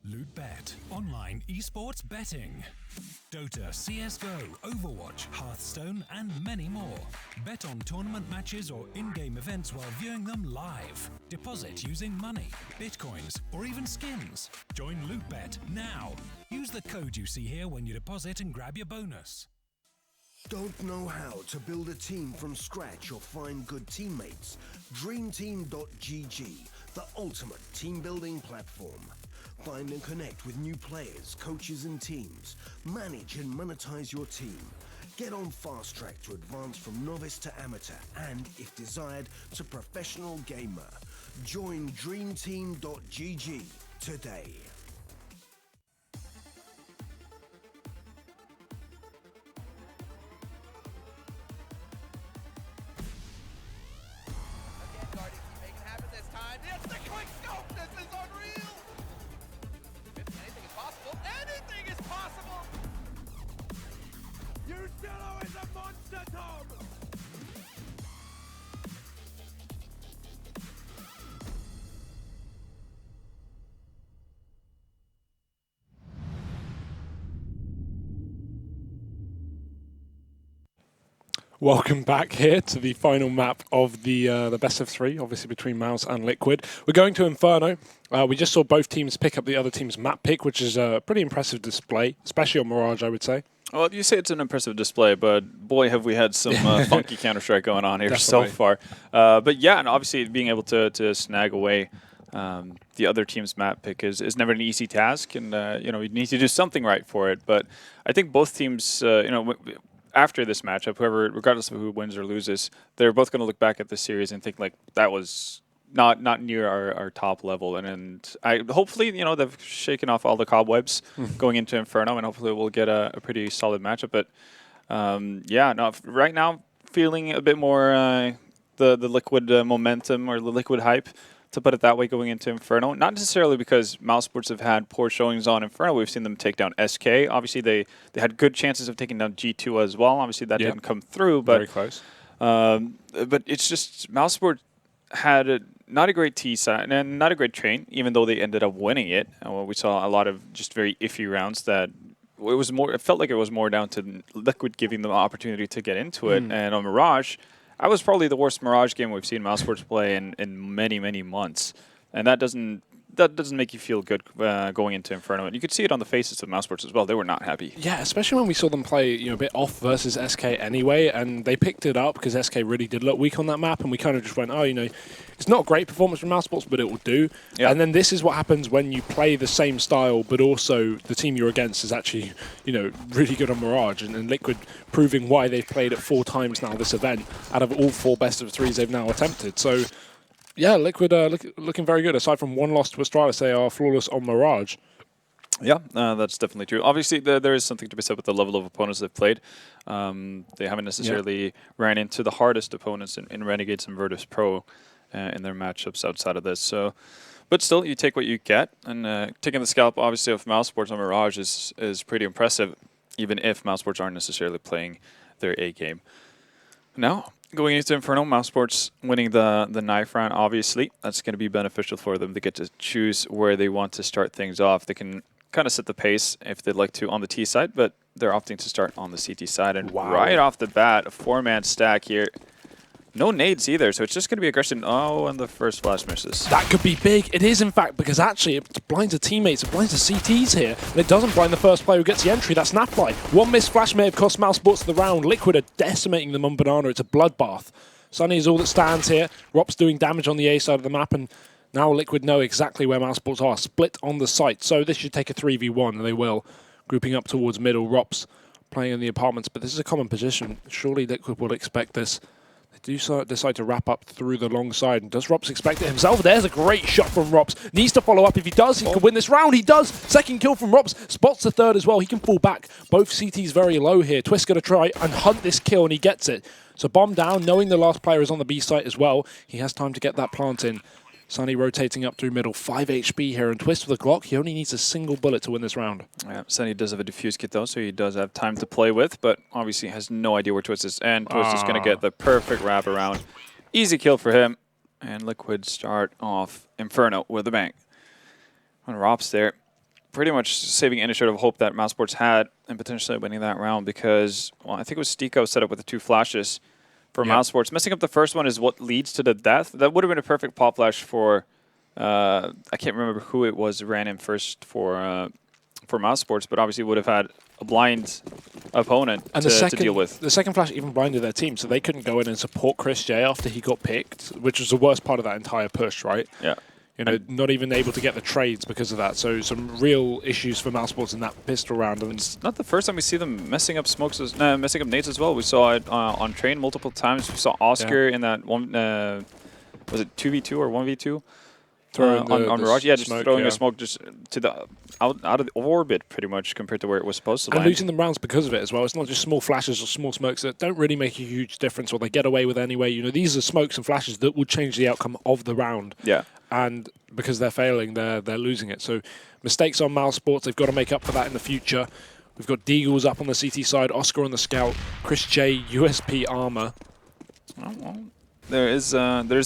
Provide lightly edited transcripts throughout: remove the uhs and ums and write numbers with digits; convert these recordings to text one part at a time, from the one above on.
LootBet, online esports betting. Dota, CSGO, Overwatch, Hearthstone, and many more. Bet on tournament matches or in-game events while viewing them live. Deposit using money, bitcoins, or even skins. Join LootBet now. Use the code you see here when you deposit and grab your bonus. Don't know how to build a team from scratch or find good teammates? DreamTeam.gg, the ultimate team building platform. Find and connect with new players, coaches and teams. Manage and monetize your team. Get on fast track to advance from novice to amateur and, if desired, to professional gamer. Join DreamTeam.gg today. Welcome back here to the final map of the best of three, obviously between Mouse and Liquid. We're going to Inferno. We just saw both teams pick up the other team's map pick, which is a pretty impressive display, especially on Mirage, I would say. Well, you say it's an impressive display, but boy, have we had some funky Counter-Strike going on here so far. But yeah, and obviously being able to snag away the other team's map pick is never an easy task, and you know, you need to do something right for it. But I think both teams, you know, after this matchup, whoever, regardless of who wins or loses, they're both going to look back at the series and think like that was not near our top level. And I hopefully, you know, they've shaken off all the cobwebs going into Inferno, and hopefully we'll get a pretty solid matchup. But yeah, no, right now feeling a bit more the Liquid momentum or the Liquid hype, to put it that way, going into Inferno. Not necessarily because mousesports have had poor showings on Inferno. We've seen them take down SK. Obviously, they had good chances of taking down G2 as well. Obviously, that didn't come through. But, very close. But it's just mousesports had not a great T side and not a great train, even though they ended up winning it. We saw a lot of just very iffy rounds that it felt like it was more down to Liquid giving them the opportunity to get into it. And on Mirage, I was probably the worst Mirage game we've seen mousesports play in many, many months. And that doesn't make you feel good going into Inferno. And you could see it on the faces of mousesports as well. They were not happy. Yeah, especially when we saw them play, you know, a bit off versus SK anyway, and they picked it up because SK really did look weak on that map, and we kind of just went, oh, you know, it's not a great performance from mousesports, but it will do. Yeah. And then this is what happens when you play the same style, but also the team you're against is actually, you know, really good on Mirage, and Liquid proving why they've played it 4 times now this event out of all 4 best of 3s they've now attempted. So yeah, Liquid looking very good. Aside from one loss to Astralis, they are flawless on Mirage. Yeah, that's definitely true. Obviously, there is something to be said with the level of opponents they've played. They haven't necessarily ran into the hardest opponents in Renegades and Virtus Pro in their matchups outside of this. So, but still, you take what you get. And taking the scalp, obviously, of mousesports on Mirage is pretty impressive, even if mousesports aren't necessarily playing their A game. Now, going into Inferno, mousesports winning the knife round, obviously. That's going to be beneficial for them. They get to choose where they want to start things off. They can kind of set the pace if they'd like to on the T side, but they're opting to start on the CT side. And right off the bat, a 4-man stack here. No nades either, so it's just going to be aggression. Oh, and the first flash misses. That could be big. It is, in fact, because actually it blinds the teammates, it blinds the CTs here, and it doesn't blind the first player who gets the entry. That's Snapfly. One missed flash may have cost mousesports the round. Liquid are decimating them on Banana. It's a bloodbath. Sunny is all that stands here. Rop's doing damage on the A side of the map, and now Liquid know exactly where mousesports are, split on the site. So this should take a 3v1, and they will. Grouping up towards middle. Rop's playing in the apartments, but this is a common position. Surely Liquid will expect this. They do decide to wrap up through the long side. And does Rops expect it himself? There's a great shot from Rops. Needs to follow up. If he does, he can win this round. He does. Second kill from Rops. Spots the third as well. He can fall back. Both CTs very low here. Twist going to try and hunt this kill, and he gets it. So bomb down, knowing the last player is on the B site as well. He has time to get that plant in. Sunny rotating up through middle. 5 HP here, and Twist with a Glock. He only needs a single bullet to win this round. Yeah, Sunny does have a defuse kit though, so he does have time to play with, but obviously has no idea where Twist is. And Twist is going to get the perfect wrap around. Easy kill for him. And Liquid start off Inferno with a bang. On Rops there, pretty much saving any sort of hope that mousesports had and potentially winning that round because, well, I think it was Stiko set up with the 2 flashes. For mousesports. Messing up the first one is what leads to the death. That would have been a perfect pop flash for, I can't remember who it was ran in first for mousesports, but obviously would have had a blind opponent and to deal with. The second flash even blinded their team, so they couldn't go in and support Chris J after he got picked, which was the worst part of that entire push, right? Yeah. You know, not even able to get the trades because of that. So some real issues for mousesports in that pistol round. And it's not the first time we see them messing up smokes, messing up nades as well. We saw it on train multiple times. We saw Oscar in that one. Was it 2v2 or 1v2? On Mirage, yeah, just throwing a smoke just to the out of the orbit, pretty much compared to where it was supposed to land. And losing them rounds because of it as well. It's not just small flashes or small smokes that don't really make a huge difference, or they get away with anyway. You know, these are smokes and flashes that will change the outcome of the round. Yeah. And because they're failing, they're losing it. So mistakes on mousesports, they've got to make up for that in the future. We've got Deagles up on the CT side, Oscar on the scout, Chris J, USP armor. Oh, well. There is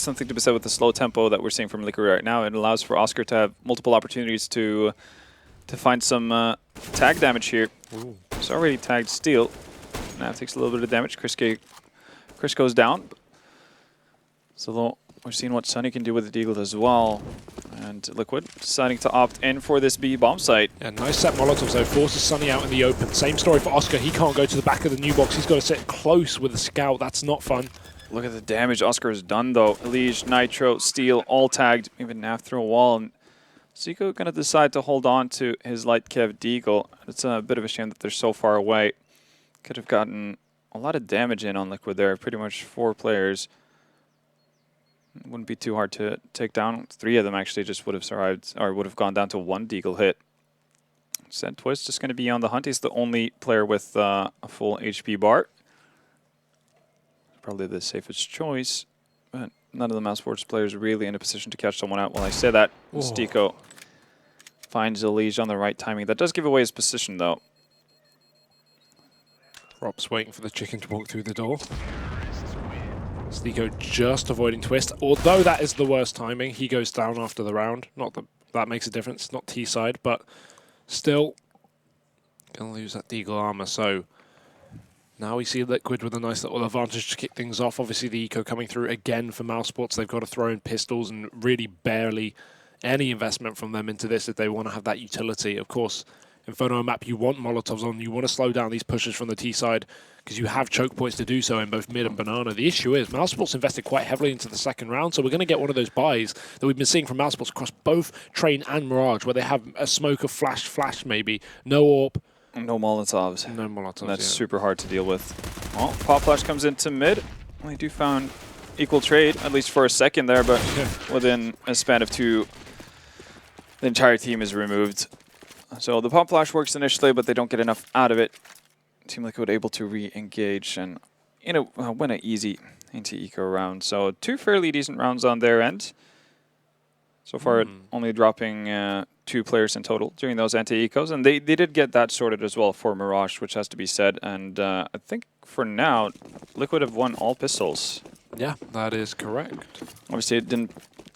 something to be said with the slow tempo that we're seeing from Liquid right now. It allows for Oscar to have multiple opportunities to find some tag damage here. Ooh. He's already tagged Steel. Now takes a little bit of damage. Chris goes down. So we're seeing what Sunny can do with the Deagle as well. And Liquid deciding to opt in for this B bomb site. Yeah, nice set Molotovs though. Forces Sunny out in the open. Same story for Oscar. He can't go to the back of the new box. He's got to sit close with the scout. That's not fun. Look at the damage Oscar has done, though. Elige, Nitro, Steel, all tagged, even Nav through a wall. And Zico going to decide to hold on to his light Kev Deagle. It's a bit of a shame that they're so far away. Could have gotten a lot of damage in on Liquid there. Pretty much 4 players. It wouldn't be too hard to take down. 3 of them actually just would have survived, or would have gone down to 1 Deagle hit. Said Twist just going to be on the hunt. He's the only player with a full HP bar. Probably the safest choice, but none of the mousesports players are really in a position to catch someone out. While I say that, Stiko finds Elige on the right timing. That does give away his position, though. Rob's waiting for the chicken to walk through the door. Stiko just avoiding Twist. Although that is the worst timing, he goes down after the round. Not that that makes a difference, not T-side, but still going to lose that Deagle armor, so... Now we see Liquid with a nice little advantage to kick things off. Obviously, the eco coming through again for mousesports. They've got to throw in pistols and really barely any investment from them into this if they want to have that utility. Of course, Inferno map, you want Molotovs on. You want to slow down these pushes from the T side because you have choke points to do so in both mid and banana. The issue is mousesports invested quite heavily into the second round, so we're going to get one of those buys that we've been seeing from mousesports across both Train and Mirage, where they have a smoke of flash maybe, no AWP. No Molotovs. No Molotovs, that's super hard to deal with. Well, Pop Flash comes into mid. They do found equal trade, at least for a second there, but within a span of 2, the entire team is removed. So the Pop Flash works initially, but they don't get enough out of it. Team Liquid able to re-engage and win an easy anti-eco round. So 2 fairly decent rounds on their end. So far, only dropping 2 players in total during those anti-ecos. And they did get that sorted as well for Mirage, which has to be said. And I think for now, Liquid have won all pistols. Yeah, that is correct. Obviously, it didn't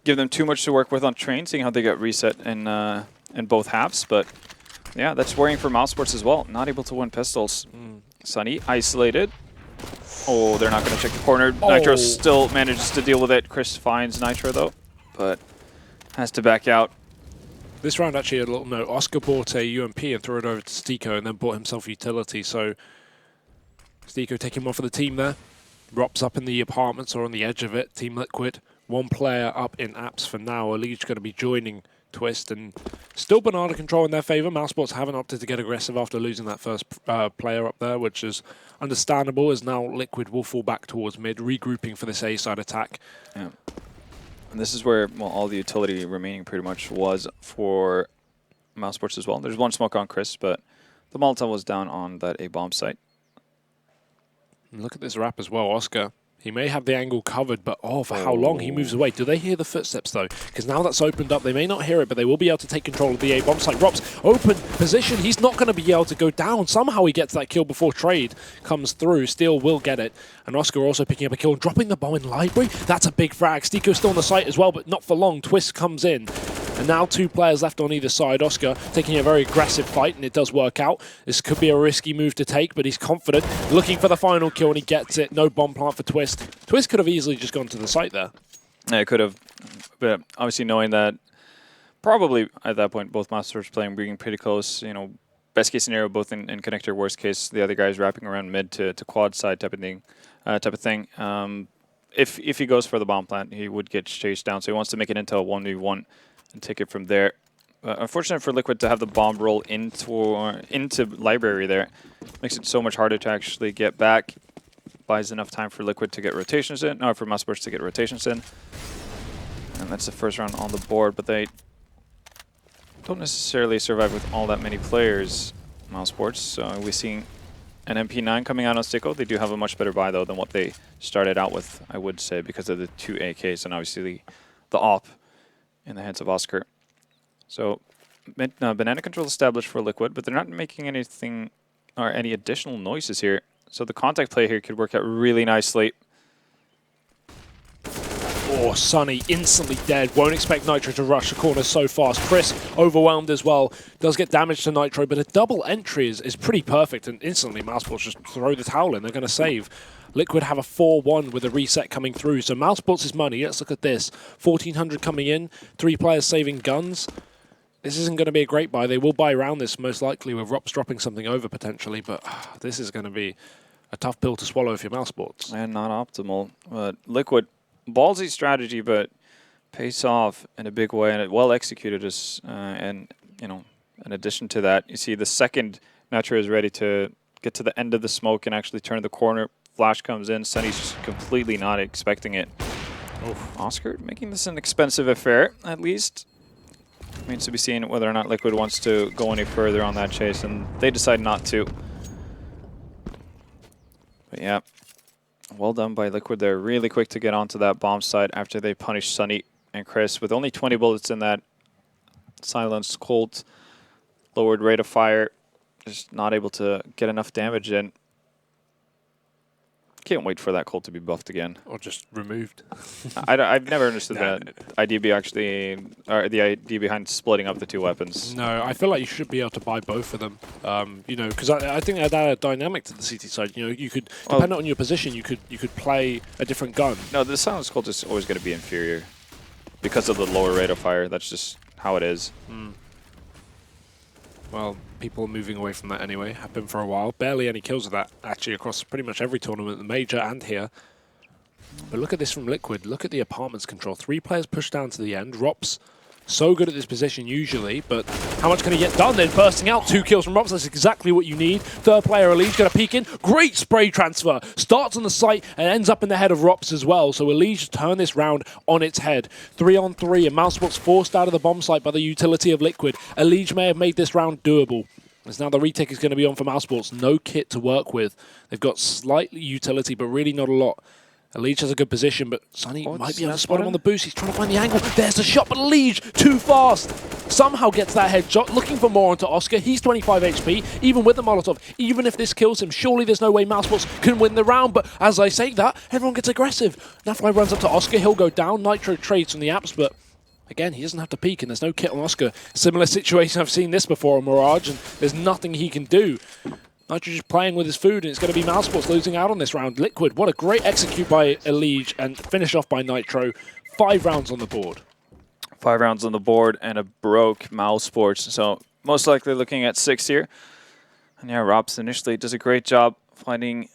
give them too much to work with on Train, seeing how they got reset in both halves. But yeah, that's worrying for mousesports as well. Not able to win pistols. Sunny isolated. Oh, they're not going to check the corner. Nitro still manages to deal with it. Chris finds Nitro, though, but has to back out. This round, actually, a little note. Oscar bought a UMP and threw it over to Stico and then bought himself utility. So Stico taking one for the team there. Rop's up in the apartments or on the edge of it. Team Liquid. One player up in apps for now. Elite going to be joining Twist, and still banana control in their favor. mousesports haven't opted to get aggressive after losing that first player up there, which is understandable, as now Liquid will fall back towards mid, regrouping for this A-side attack. Yeah. And this is where, well, all the utility remaining pretty much was for mousesports as well. There's one smoke on Chris, but the Molotov was down on that A-bomb site. And look at this wrap as well, Oscar. He may have the angle covered, but for how long he moves away. Do they hear the footsteps, though? Because now that's opened up, they may not hear it, but they will be able to take control of the A-bomb site. Rob's open position. He's not going to be able to go down. Somehow he gets that kill before trade comes through. Steel will get it. And Oscar also picking up a kill and dropping the bomb in library. That's a big frag. Stico's still on the site as well, but not for long. Twist comes in. And now 2 players left on either side. Oscar taking a very aggressive fight, and it does work out. This could be a risky move to take, but he's confident. Looking for the final kill, and he gets it. No bomb plant for Twist. Twist could have easily just gone to the site there. Yeah, it could have. But obviously knowing that probably at that point both mousesports playing, being pretty close, you know, best case scenario, both in connector, worst case, the other guy's wrapping around mid to quad side type of thing. If he goes for the bomb plant, he would get chased down. So he wants to make it into a 1v1. And take it from there. Unfortunate for Liquid to have the bomb roll into library there. Makes it so much harder to actually get back. Buys enough time for Liquid to get rotations in, or for mousesports to get rotations in. And that's the first round on the board, but they don't necessarily survive with all that many players, mousesports. So we're seeing an MP9 coming out on Stico. They do have a much better buy, though, than what they started out with, I would say, because of the 2 AKs and obviously the AWP in the hands of Oscar. So banana control established for Liquid, but they're not making anything or any additional noises here. So the contact play here could work out really nicely. Oh, Sunny instantly dead. Won't expect Nitro to rush the corner so fast. Chris overwhelmed as well. Does get damage to Nitro, but a double entry is pretty perfect, and instantly mousesports just throw the towel in. They're going to save. Liquid have a 4-1 with a reset coming through. So mousesports is money. Let's look at this. 1,400 coming in. 3 players saving guns. This isn't going to be a great buy. They will buy around this most likely with Rops dropping something over potentially. But this is going to be a tough pill to swallow if you're mousesports. And not optimal. But Liquid, ballsy strategy, but pays off in a big way. And it well executed us. And, you know, in addition to that, you see the second Nitro is ready to get to the end of the smoke and actually turn the corner. Flash comes in. Sunny's just completely not expecting it. Oof. Oscar making this an expensive affair, at least. Remains to be seen whether or not Liquid wants to go any further on that chase, and they decide not to. But yeah, well done by Liquid. They're really quick to get onto that bomb site after they punish Sunny and Chris with only 20 bullets in that silenced Colt. Lowered rate of fire. Just not able to get enough damage in. Can't wait for that Colt to be buffed again. Or just removed. I've never understood that idea or the idea behind splitting up the 2 weapons. No, I feel like you should be able to buy both of them. You know, because I think that added a dynamic to the CT side. You know, you could, depending on your position, you could play a different gun. No, the silenced Colt is always going to be inferior because of the lower rate of fire. That's just how it is. Well, people are moving away from that anyway. Have been for a while. Barely any kills of that, actually, across pretty much every tournament, the major and here. But look at this from Liquid. Look at the apartments control. 3 players pushed down to the end. Rops so good at this position usually, but how much can he get done? Then bursting out 2 kills from Rops. That's exactly what you need. 3rd player, Elige, going to peek in. Great spray transfer. Starts on the site and ends up in the head of Rops as well. So Elige turn this round on its head. 3-on-3, and mousesports forced out of the bomb site by the utility of Liquid. Elige may have made this round doable. As now the retake is going to be on for mousesports. No kit to work with. They've got slightly utility, but really not a lot. Elige has a good position, but Sunny might be able to spot him on the boost. He's trying to find the angle. There's the shot, but Elige, too fast. Somehow gets that headshot, looking for more onto Oscar. He's 25 HP, even with the Molotov. Even if this kills him, surely there's no way mousesports can win the round. But as I say that, everyone gets aggressive. Nafly runs up to Oscar. He'll go down. Nitro trades from the apps, but again, he doesn't have to peek, and there's no kit on Oscar. Similar situation, I've seen this before on Mirage, and there's nothing he can do. Nitro just playing with his food, and it's going to be mousesports losing out on this round. Liquid, what a great execute by Elige, and finish off by Nitro. 5 rounds on the board. 5 rounds on the board and a broke mousesports. So most likely looking at 6 here. And yeah, Robs initially does a great job finding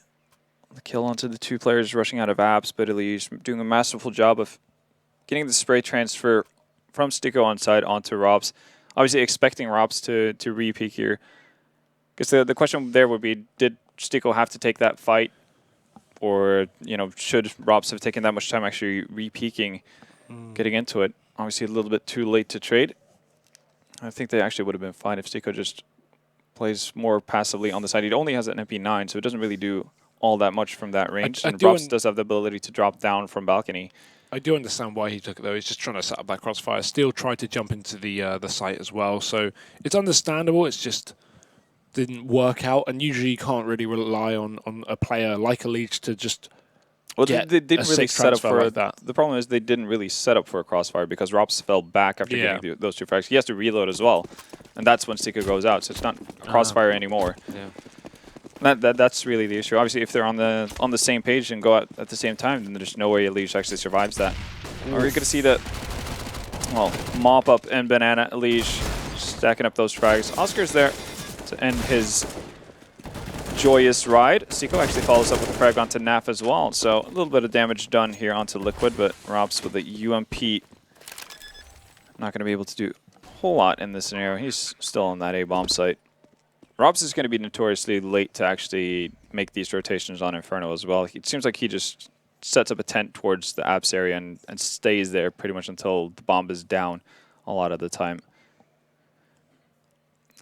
the kill onto the 2 players rushing out of apps, but Elige doing a masterful job of getting the spray transfer from Sticko on side onto Robs. Obviously expecting Robs to re-peek here. Because the question there would be, did Sticko have to take that fight? Or, you know, should Robs have taken that much time actually re-peeking, getting into it? Obviously a little bit too late to trade. I think they actually would have been fine if Sticko just plays more passively on the side. He only has an MP9, so it doesn't really do all that much from that range. And Robs does have the ability to drop down from balcony. I do understand why he took it, though. He's just trying to set up that crossfire. Steel tried to jump into the site as well, so it's understandable. It's just didn't work out, and usually you can't really rely on a player like Elige to just get they didn't really set up for like that. The problem is they didn't really set up for a crossfire because Robs fell back after getting those 2 frags. He has to reload as well, and that's when Sticko goes out, so it's not a crossfire anymore. Yeah. That's really the issue. Obviously, if they're on the same page and go out at the same time, then there's no way Elige actually survives that. Or you're going to see the mop up and banana Elige stacking up those frags. Oscar's there to end his joyous ride. Sticko actually follows up with a frag onto Naf as well, so a little bit of damage done here onto Liquid, but Robs with the UMP not going to be able to do a whole lot in this scenario. He's still on that A-bomb site. Robs is going to be notoriously late to actually make these rotations on Inferno as well. It seems like he just sets up a tent towards the apps area and stays there pretty much until the bomb is down a lot of the time.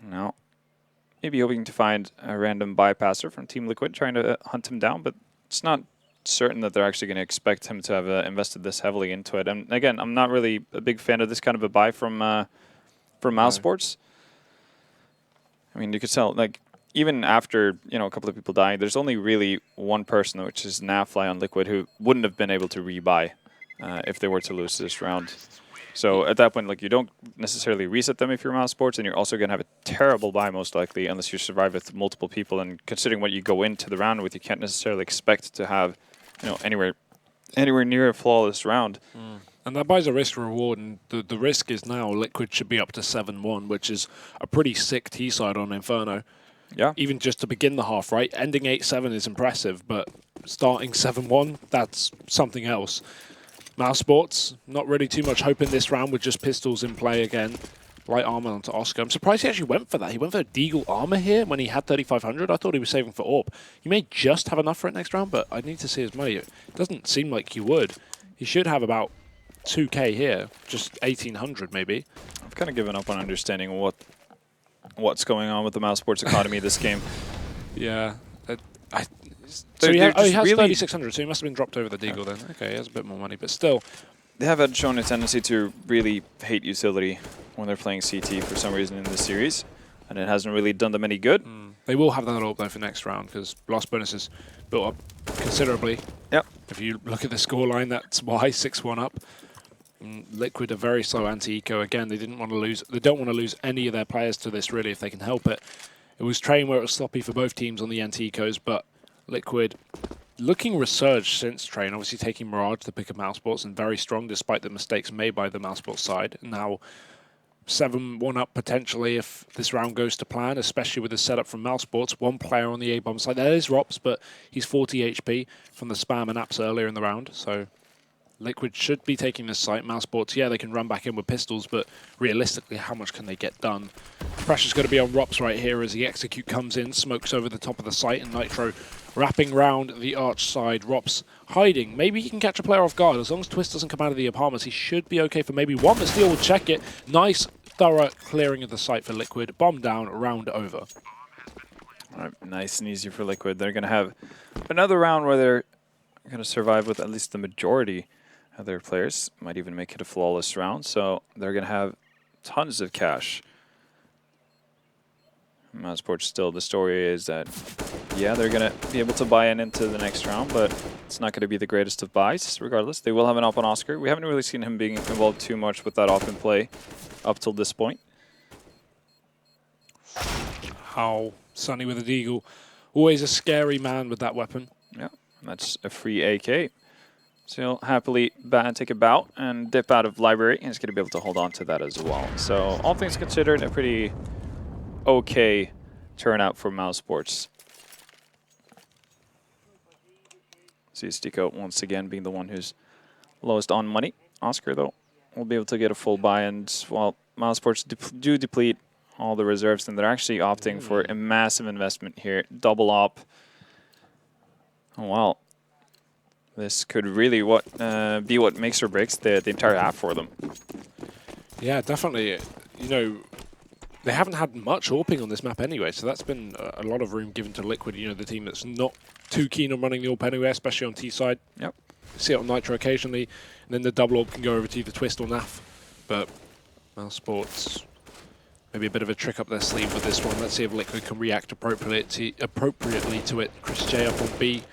Now, maybe hoping to find a random bypasser from Team Liquid trying to hunt him down, but it's not certain that they're actually going to expect him to have invested this heavily into it. And again, I'm not really a big fan of this kind of a buy from mousesports. I mean, you could tell, like, even after, you know, a couple of people dying, there's only really one person, which is Nafly on Liquid, who wouldn't have been able to rebuy if they were to lose this round. So at that point, like, you don't necessarily reset them if you're mousesports, and you're also going to have a terrible buy most likely unless you survive with multiple people. And considering what you go into the round with, you can't necessarily expect to have, you know, anywhere near a flawless round. And that buys a risk reward, and the risk is now Liquid should be up to 7-1, which is a pretty sick T-side on Inferno. Yeah. Even just to begin the half, right? Ending 8-7 is impressive, but starting 7-1, that's something else. mousesports, not really too much hope in this round with just pistols in play again. Light armor onto Oscar. I'm surprised he actually went for that. He went for a Deagle armor here when he had 3,500. I thought he was saving for AWP. He may just have enough for it next round, but I need to see his money. It doesn't seem like he would. He should have about 2K here, just 1,800 maybe. I've kind of given up on understanding what's going on with the mousesports economy this game. Yeah. So he has 3,600, so he must have been dropped over the Deagle then. Okay, he has a bit more money, but still. They have shown a tendency to really hate utility when they're playing CT for some reason in this series, and it hasn't really done them any good. They will have that up though for next round because loss bonuses built up considerably. Yep. If you look at the scoreline, that's why 6-1 up. Liquid are very slow anti-eco. Again, they didn't want to lose. They don't want to lose any of their players to this really if they can help it. It was train where it was sloppy for both teams on the anti-ecos, but Liquid looking resurged since train, obviously taking Mirage to pick up mousesports and very strong despite the mistakes made by the mousesports side. Now 7-1 up potentially if this round goes to plan, especially with the setup from mousesports. One player on the A-bomb side, that is Rops, but he's 40 HP from the spam and apps earlier in the round, so Liquid should be taking this site. mousesports, yeah, they can run back in with pistols, but realistically, how much can they get done? Pressure's going to be on Rops right here as the execute comes in, smokes over the top of the site, and Nitro wrapping round the arch side. Rops hiding. Maybe he can catch a player off guard. As long as Twist doesn't come out of the apartments, he should be okay for maybe one, but Steel will check it. Nice, thorough clearing of the site for Liquid. Bomb down, round over. All right, nice and easy for Liquid. They're going to have another round where they're going to survive with at least the majority of their players. Might even make it a flawless round, so they're going to have tons of cash. mousesports still, the story is that, yeah, they're going to be able to buy into the next round, but it's not going to be the greatest of buys, regardless. They will have an op on Oscar. We haven't really seen him being involved too much with that op in play up till this point. Oh, Sunny with a deagle. Always a scary man with that weapon. Yeah, that's a free AK. So he'll happily take a bout and dip out of library, and he's going to be able to hold on to that as well. So all things considered, a pretty okay turnout for mousesports. See Stico once again being the one who's lowest on money. Oscar, though, will be able to get a full buy, and while mousesports do deplete all the reserves, and they're actually opting for a massive investment here. Double op. Oh, wow. This could really be what makes or breaks the entire half for them. Yeah, definitely. You know, they haven't had much AWPing on this map anyway, so that's been a lot of room given to Liquid, you know, the team that's not too keen on running the AWP anyway, especially on T side. Yep. See it on Nitro occasionally, and then the double AWP can go over to either Twist or NAF. But mousesports, maybe a bit of a trick up their sleeve with this one. Let's see if Liquid can react appropriately to it. Chris J up on B.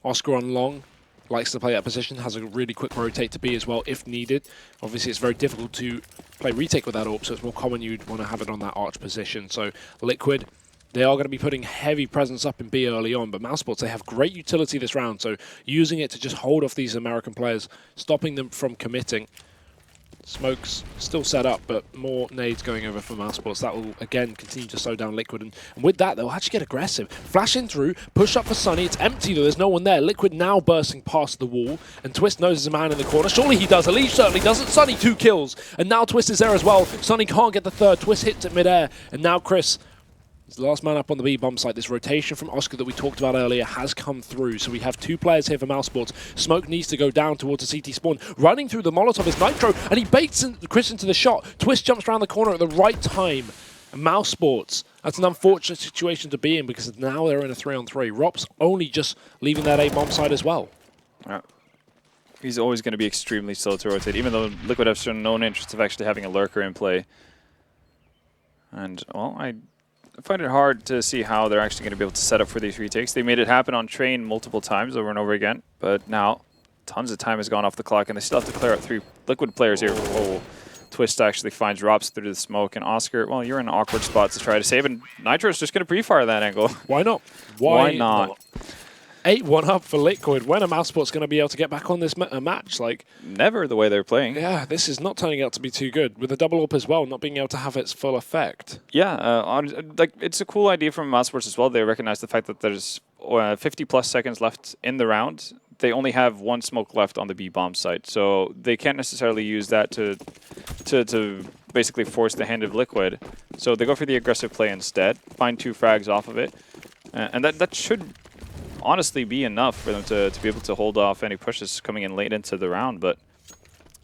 Oscar on long. Likes to play that position, has a really quick rotate to B as well if needed. Obviously, it's very difficult to play retake with that AWP, so it's more common you'd want to have it on that arch position. So Liquid, they are going to be putting heavy presence up in B early on, but mousesports, they have great utility this round, so using it to just hold off these American players, stopping them from committing. Smokes still set up, but more nades going over for mousesports. That will, again, continue to slow down Liquid. And with that, they'll actually get aggressive. Flash in through, push up for Sunny. It's empty, though. There's no one there. Liquid now bursting past the wall. And Twist knows there's a man in the corner. Surely he does. Elise certainly doesn't. Sunny, 2 kills. And now Twist is there as well. Sunny can't get the third. Twist hits it midair. And now Chris, the last man up on the B bomb site. This rotation from Oscar that we talked about earlier has come through. So we have 2 players here for mousesports. Smoke needs to go down towards the CT spawn. Running through the Molotov is Nitro, and he baits Chris into the shot. Twist jumps around the corner at the right time. And mousesports, that's an unfortunate situation to be in because now they're in a 3-on-3. Rop's only just leaving that A bomb site as well. He's always going to be extremely slow to rotate, even though Liquid have shown no interest of actually having a lurker in play. And, well, I find it hard to see how they're actually going to be able to set up for these retakes. They made it happen on train multiple times over and over again, but now tons of time has gone off the clock, and they still have to clear out 3 Liquid players here. Oh, Twist actually finds Rops through the smoke, and Oscar, well, you're in an awkward spot to try to save, and Nitro's just going to pre-fire that angle. Why not? Why not? 8-1 up for Liquid. When are mousesports going to be able to get back on this match? Like, never the way they're playing. Yeah, this is not turning out to be too good. With the double AWP as well, not being able to have its full effect. Yeah, like it's a cool idea from mousesports as well. They recognize the fact that there's 50+ seconds left in the round. They only have 1 smoke left on the B bomb site, so they can't necessarily use that to basically force the hand of Liquid. So they go for the aggressive play instead, find 2 frags off of it, and that should honestly be enough for them to be able to hold off any pushes coming in late into the round. But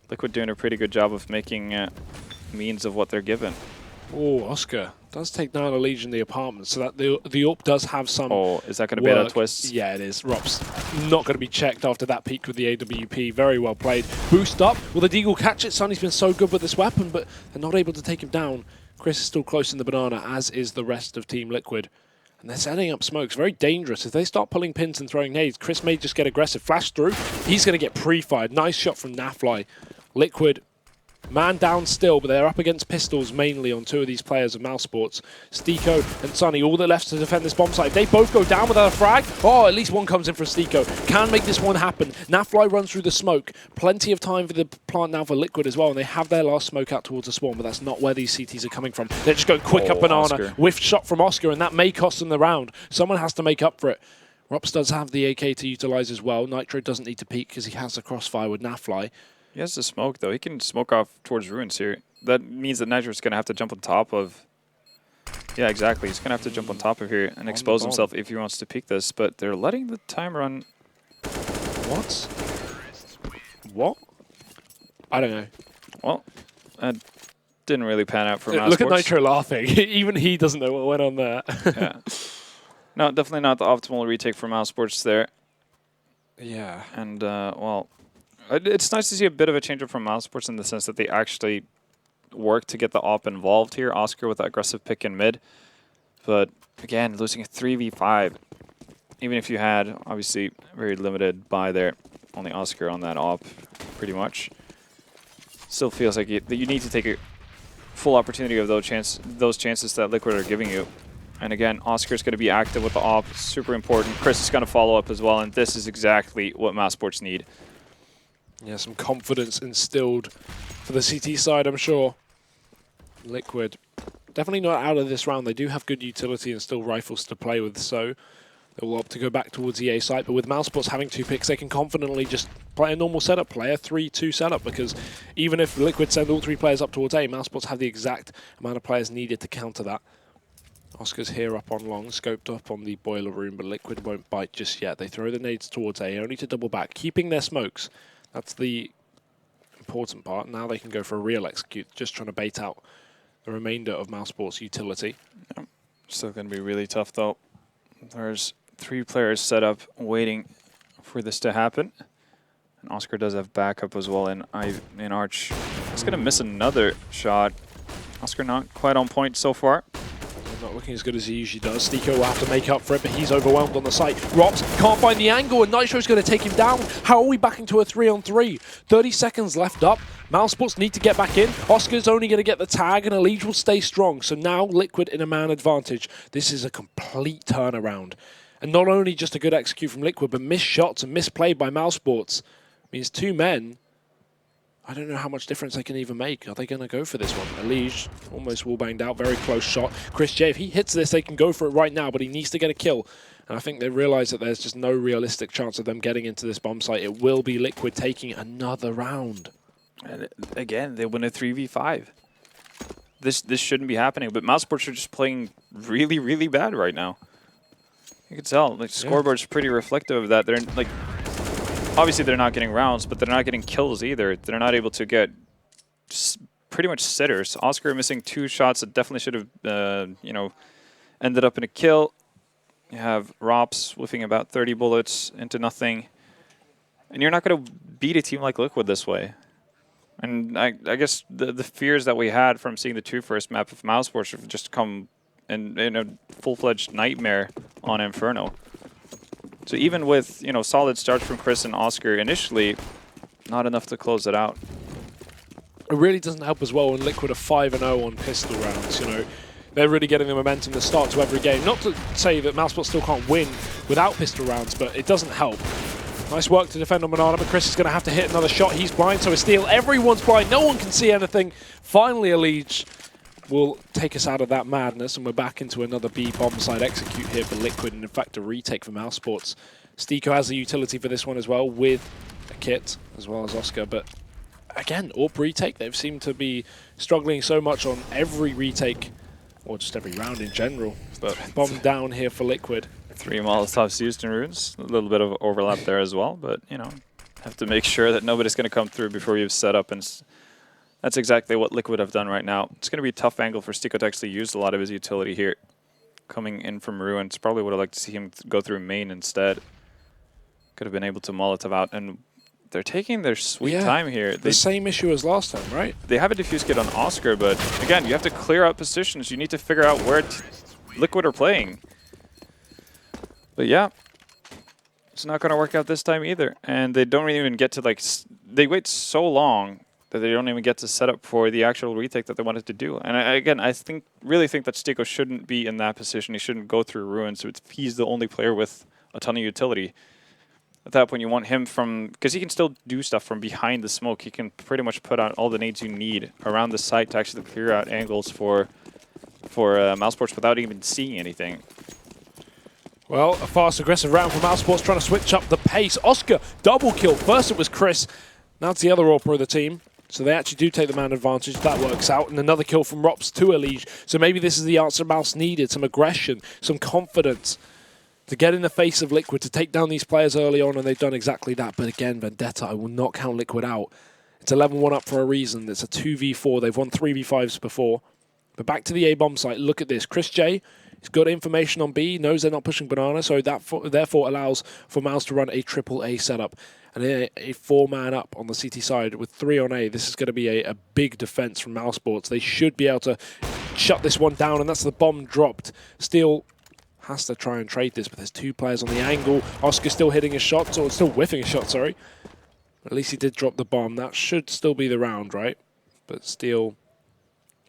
Liquid doing a pretty good job of making means of what they're given. Oh, Oscar does take down a Legion the apartment, so that the AWP does have some. Oh, is that going to be a twist? Yeah, it is. Rop's not going to be checked after that peak with the AWP. Very well played. Boost up. Will the Deagle catch it? Sunny's been so good with this weapon, but they're not able to take him down. Chris is still close in the banana, as is the rest of Team Liquid. And they're setting up smokes. Very dangerous. If they start pulling pins and throwing nades, Chris may just get aggressive. Flash through. He's going to get pre-fired. Nice shot from Nafly. Liquid, man down still, but they're up against pistols mainly on 2 of these players of mousesports. Stico and Sunny, all that left to defend this bomb site. They both go down without a frag. Oh, at least one comes in for Stico. Can make this one happen. Nafly runs through the smoke. Plenty of time for the plant now for Liquid as well, and they have their last smoke out towards the spawn, but that's not where these CTs are coming from. They're just going quick up banana. Oscar. Whiff shot from Oscar, and that may cost them the round. Someone has to make up for it. Rops does have the AK to utilize as well. Nitro doesn't need to peek because he has the crossfire with Nafly. He has the smoke, though. He can smoke off towards ruins here. That means that Nitro's going to have to jump on top of... Yeah, exactly. He's going to have to jump on top of here and expose himself if he wants to peek this, but they're letting the time run. What? What? I don't know. Well, that didn't really pan out for mousesports. Look at Nitro laughing. Even he doesn't know what went on there. Yeah. No, definitely not the optimal retake for mousesports there. Yeah. And, well... It's nice to see a bit of a change up from mousesports in the sense that they actually work to get the op involved here. Oscar with that aggressive pick in mid. But again, losing a 3v5. Even if you had, obviously, very limited buy there. Only Oscar on that op, pretty much. Still feels like you need to take a full opportunity of those chances that Liquid are giving you. And again, Oscar's going to be active with the op. Super important. Chris is going to follow up as well, and this is exactly what mousesports need. Yeah, some confidence instilled for the CT side, I'm sure. Liquid, definitely not out of this round. They do have good utility and still rifles to play with, so they will opt to go back towards the A site. But with mousesports having 2 picks, they can confidently just play a normal setup, play a 3-2 setup, because even if Liquid send all 3 players up towards A, mousesports have the exact amount of players needed to counter that. Oscar's here up on long, scoped up on the boiler room, but Liquid won't bite just yet. They throw the nades towards A, only to double back, keeping their smokes. That's the important part. Now they can go for a real execute, just trying to bait out the remainder of mousesports' utility. Yeah. Still going to be really tough, though. There's 3 players set up waiting for this to happen. And Oscar does have backup as well in Arch. He's going to miss another shot. Oscar not quite on point so far. Not looking as good as he usually does. Stiko will have to make up for it, but he's overwhelmed on the site. Rops can't find the angle, and Nitro's going to take him down. How are we back into a 3-on-3? 30 seconds left up. mousesports need to get back in. Oscar's only going to get the tag, and Elige will stay strong. So now Liquid in a man advantage. This is a complete turnaround. And not only just a good execute from Liquid, but missed shots and misplay by mousesports. Means 2 men. I don't know how much difference they can even make. Are they going to go for this one? Elige almost wall banged out. Very close shot. Chris J, if he hits this, they can go for it right now, but he needs to get a kill. And I think they realize that there's just no realistic chance of them getting into this bomb site. It will be Liquid taking another round. And again, they win a 3v5. This shouldn't be happening, but mousesports are just playing really, really bad right now. You can tell. Like, scoreboard's pretty reflective of that. They're like, obviously they're not getting rounds, but they're not getting kills either. They're not able to get pretty much sitters. Oscar missing 2 shots that definitely should have, you know, ended up in a kill. You have Rops whiffing about 30 bullets into nothing. And you're not going to beat a team like Liquid this way. And I guess the fears that we had from seeing the 2 first map of mousesports have just come in a full-fledged nightmare on Inferno. So even with, you know, solid starts from Chris and Oscar initially, not enough to close it out. It really doesn't help as well when Liquid are 5-0 on pistol rounds, you know. They're really getting the momentum to start to every game. Not to say that mousesports still can't win without pistol rounds, but it doesn't help. Nice work to defend on Banana, but Chris is going to have to hit another shot. He's blind, so a steal. Everyone's blind. No one can see anything. Finally, Elige will take us out of that madness, and we're back into another B bomb side execute here for Liquid, and in fact a retake for mousesports. Stiko has the utility for this one as well, with a kit as well as Oscar, but again, AWP retake, they've seemed to be struggling so much on every retake, or just every round in general, but bomb down here for Liquid. 3 Molotovs used in runes, a little bit of overlap there as well, but, you know, have to make sure that nobody's going to come through before you've set up, and that's exactly what Liquid have done right now. It's going to be a tough angle for Stiko to actually use a lot of his utility here. Coming in from ruins, probably would have liked to see him go through main instead. Could have been able to Molotov out, and they're taking their sweet time here. The same issue as last time, right? They have a diffuse kit on Oscar, but again, you have to clear out positions. You need to figure out where Liquid are playing. But yeah, it's not going to work out this time either. And they don't even get to, like, they wait so long that they don't even get to set up for the actual retake that they wanted to do. And again, I really think that Stiko shouldn't be in that position. He shouldn't go through ruins. So he's the only player with a ton of utility. At that point, you want him from, because he can still do stuff from behind the smoke. He can pretty much put out all the nades you need around the site to actually clear out angles for mousesports without even seeing anything. Well, a fast, aggressive round for mousesports, trying to switch up the pace. Oscar, double kill. First it was Chris. Now it's the other AWPer of the team. So they actually do take the man advantage. That works out. And another kill from Rops to Elige. So maybe this is the answer Mouse needed. Some aggression, some confidence to get in the face of Liquid, to take down these players early on, and they've done exactly that. But again, Vendetta, I will not count Liquid out. It's 11-1 up for a reason. It's a 2v4. They've won 3v5s before. But back to the A-bomb site. Look at this. Chris J, he's got information on B, knows they're not pushing Banana, so that therefore allows for Mouse to run a triple A setup. And a 4-man up on the CT side with 3 on A. This is going to be a big defense from mousesports. They should be able to shut this one down, and that's the bomb dropped. Steel has to try and trade this, but there's 2 players on the angle. Oscar still hitting his shots, or still whiffing his shot, sorry. At least he did drop the bomb. That should still be the round, right? But Steel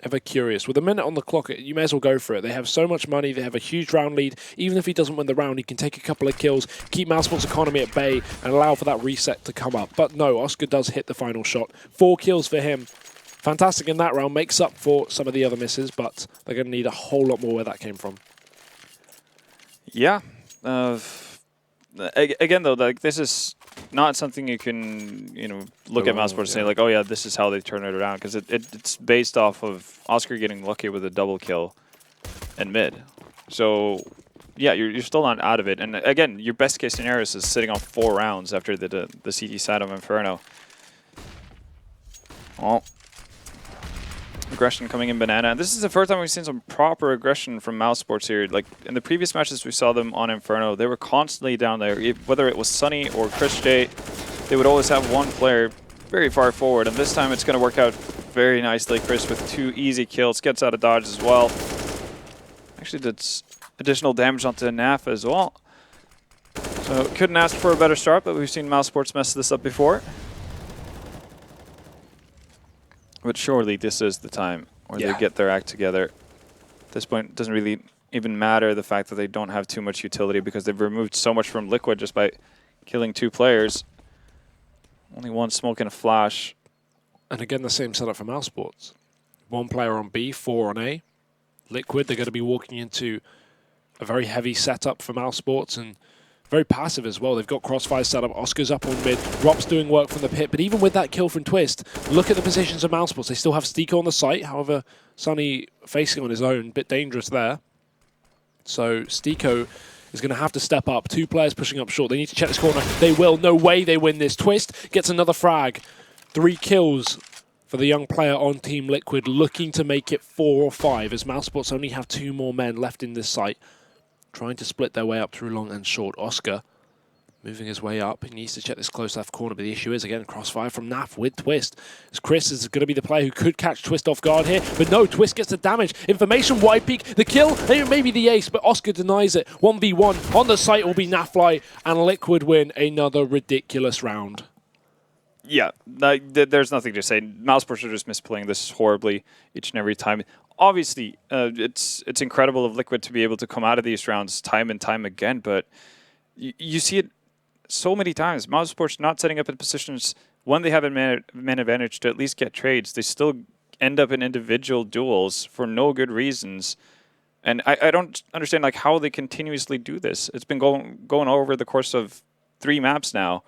ever curious. With a minute on the clock, you may as well go for it. They have so much money. They have a huge round lead. Even if he doesn't win the round, he can take a couple of kills, keep mousesports' economy at bay, and allow for that reset to come up. But no, Oscar does hit the final shot. 4 kills for him. Fantastic in that round. Makes up for some of the other misses, but they're going to need a whole lot more where that came from. Yeah. Again, though, like this is not something you can, look at mousesports and say like, oh yeah, this is how they turn it around, because it's based off of Oscar getting lucky with a double kill in mid. So yeah, you're still not out of it. And again, your best case scenario is sitting on 4 rounds after the CT side of Inferno. Oh. Aggression coming in banana. And this is the first time we've seen some proper aggression from mousesports here. Like in the previous matches we saw them on Inferno, they were constantly down there. Whether it was Sunny or Chris J, they would always have one player very far forward. And this time it's going to work out very nicely. Chris with 2 easy kills, gets out of dodge as well. Actually did additional damage onto NAF as well. So couldn't ask for a better start, but we've seen mousesports mess this up before. But surely this is the time where they get their act together. At this point, it doesn't really even matter the fact that they don't have too much utility, because they've removed so much from Liquid just by killing 2 players. Only 1 smoke and a flash. And again, the same setup for mousesports. 1 player on B, 4 on A. Liquid, they're going to be walking into a very heavy setup for mousesports, and very passive as well. They've got Crossfire set up. Oscar's up on mid. Rop's doing work from the pit. But even with that kill from Twist, look at the positions of mousesports. They still have Stiko on the site. However, Sunny facing on his own. Bit dangerous there. So Stiko is going to have to step up. 2 players pushing up short. They need to check this corner. They will. No way they win this. Twist gets another frag. 3 kills for the young player on Team Liquid, looking to make it 4 or 5, as mousesports only have 2 more men left in this site, trying to split their way up through long and short. Oscar moving his way up. He needs to check this close left corner, but the issue is, again, crossfire from Naf with Twist. As Chris is going to be the player who could catch Twist off guard here, but no, Twist gets the damage. Information, wide peak, the kill, maybe the ace, but Oscar denies it. 1v1 on the site will be Nafly, and Liquid win another ridiculous round. Yeah, there's nothing to say. Mousesports are just misplaying this horribly each and every time. Obviously, it's incredible of Liquid to be able to come out of these rounds time and time again, but you see it so many times. Mousesports not setting up in positions when they have a man advantage to at least get trades. They still end up in individual duels for no good reasons. And I don't understand like how they continuously do this. It's been going over the course of 3 maps now.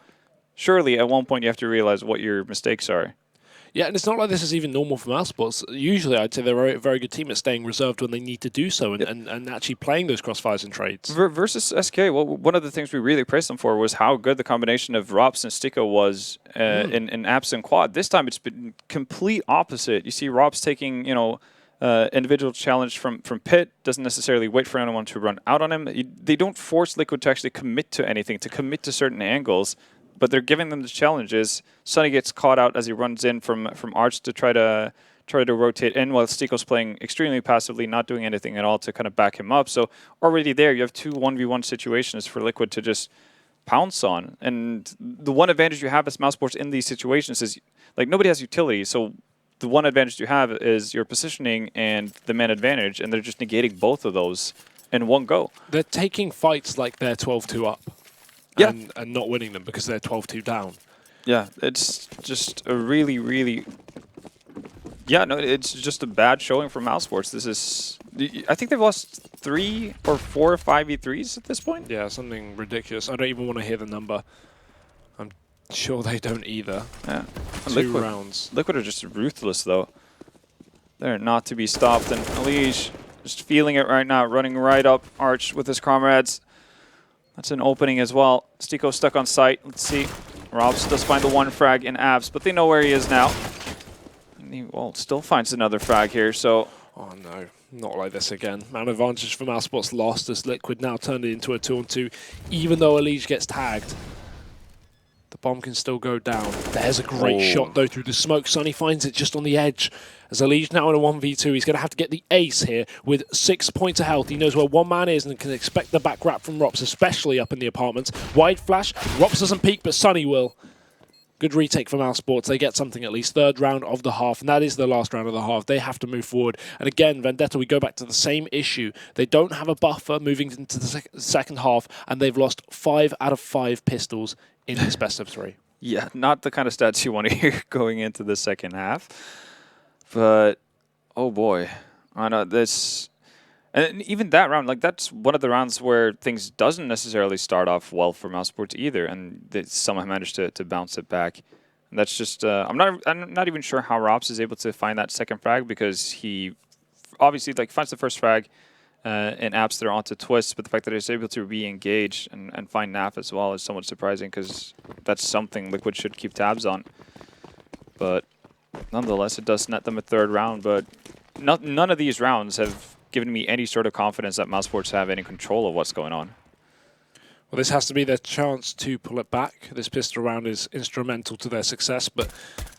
Surely at one point you have to realize what your mistakes are. Yeah, and it's not like this is even normal for mousesports. Usually I'd say they're a very good team at staying reserved when they need to do so and actually playing those crossfires and trades. Versus SK, well, one of the things we really praised them for was how good the combination of Rops and Stiko was in Apps and Quad. This time it's been complete opposite. You see Rops taking, individual challenge from Pit, doesn't necessarily wait for anyone to run out on him. They don't force Liquid to actually commit to anything, to commit to certain angles. But they're giving them the challenges. Sunny gets caught out as he runs in from Arch to try to rotate in, while Stiko's playing extremely passively, not doing anything at all to kind of back him up. So already there, you have 2 1v1 situations for Liquid to just pounce on. And the one advantage you have as mousesports in these situations is, like, nobody has utility. So the one advantage you have is your positioning and the man advantage, and they're just negating both of those in one go. They're taking fights like they're 12-2 up. Yeah. And not winning them because they're 12-2 down. Yeah, it's just a really, really... Yeah, no, it's just a bad showing for mousesports. This is... I think they've lost 3 or 4 or 5 E3s at this point. Yeah, something ridiculous. I don't even want to hear the number. I'm sure they don't either. Yeah. 2 rounds. Liquid are just ruthless, though. They're not to be stopped. And Elige just feeling it right now, running right up Arch with his comrades. That's an opening as well. Stiko stuck on site. Let's see. Robs does find the 1 frag in Abs, but they know where he is now. And he still finds another frag here, so... Oh no, not like this again. Man advantage for mousesports lost as Liquid now turned it into a 2-on-2, even though Elige gets tagged. The bomb can still go down. There's a great shot, though, through the smoke. Sunny finds it just on the edge. As Elige now in a 1v2, he's going to have to get the ace here with 6 points of health. He knows where one man is and can expect the back wrap from Rops, especially up in the apartments. Wide flash. Rops doesn't peek, but Sunny will. Good retake for mousesports. They get something at least. Third round of the half, and that is the last round of the half. They have to move forward. And again, Vendetta, we go back to the same issue. They don't have a buffer moving into the second half, and they've lost 5 out of 5 pistols in this best of 3. Yeah, not the kind of stats you want to hear going into the second half. But, oh boy. I know this... And even that round, like that's one of the rounds where things doesn't necessarily start off well for mousesports either, and they somehow managed to bounce it back. And that's just I'm not even sure how Rops is able to find that second frag, because he obviously like finds the first frag and apps that are onto Twist, but the fact that he's able to re-engage and find Naf as well is somewhat surprising, because that's something Liquid should keep tabs on. But nonetheless, it does net them a third round, but none of these rounds have given me any sort of confidence that mousesports have any control of what's going on. Well, this has to be their chance to pull it back. This pistol round is instrumental to their success, but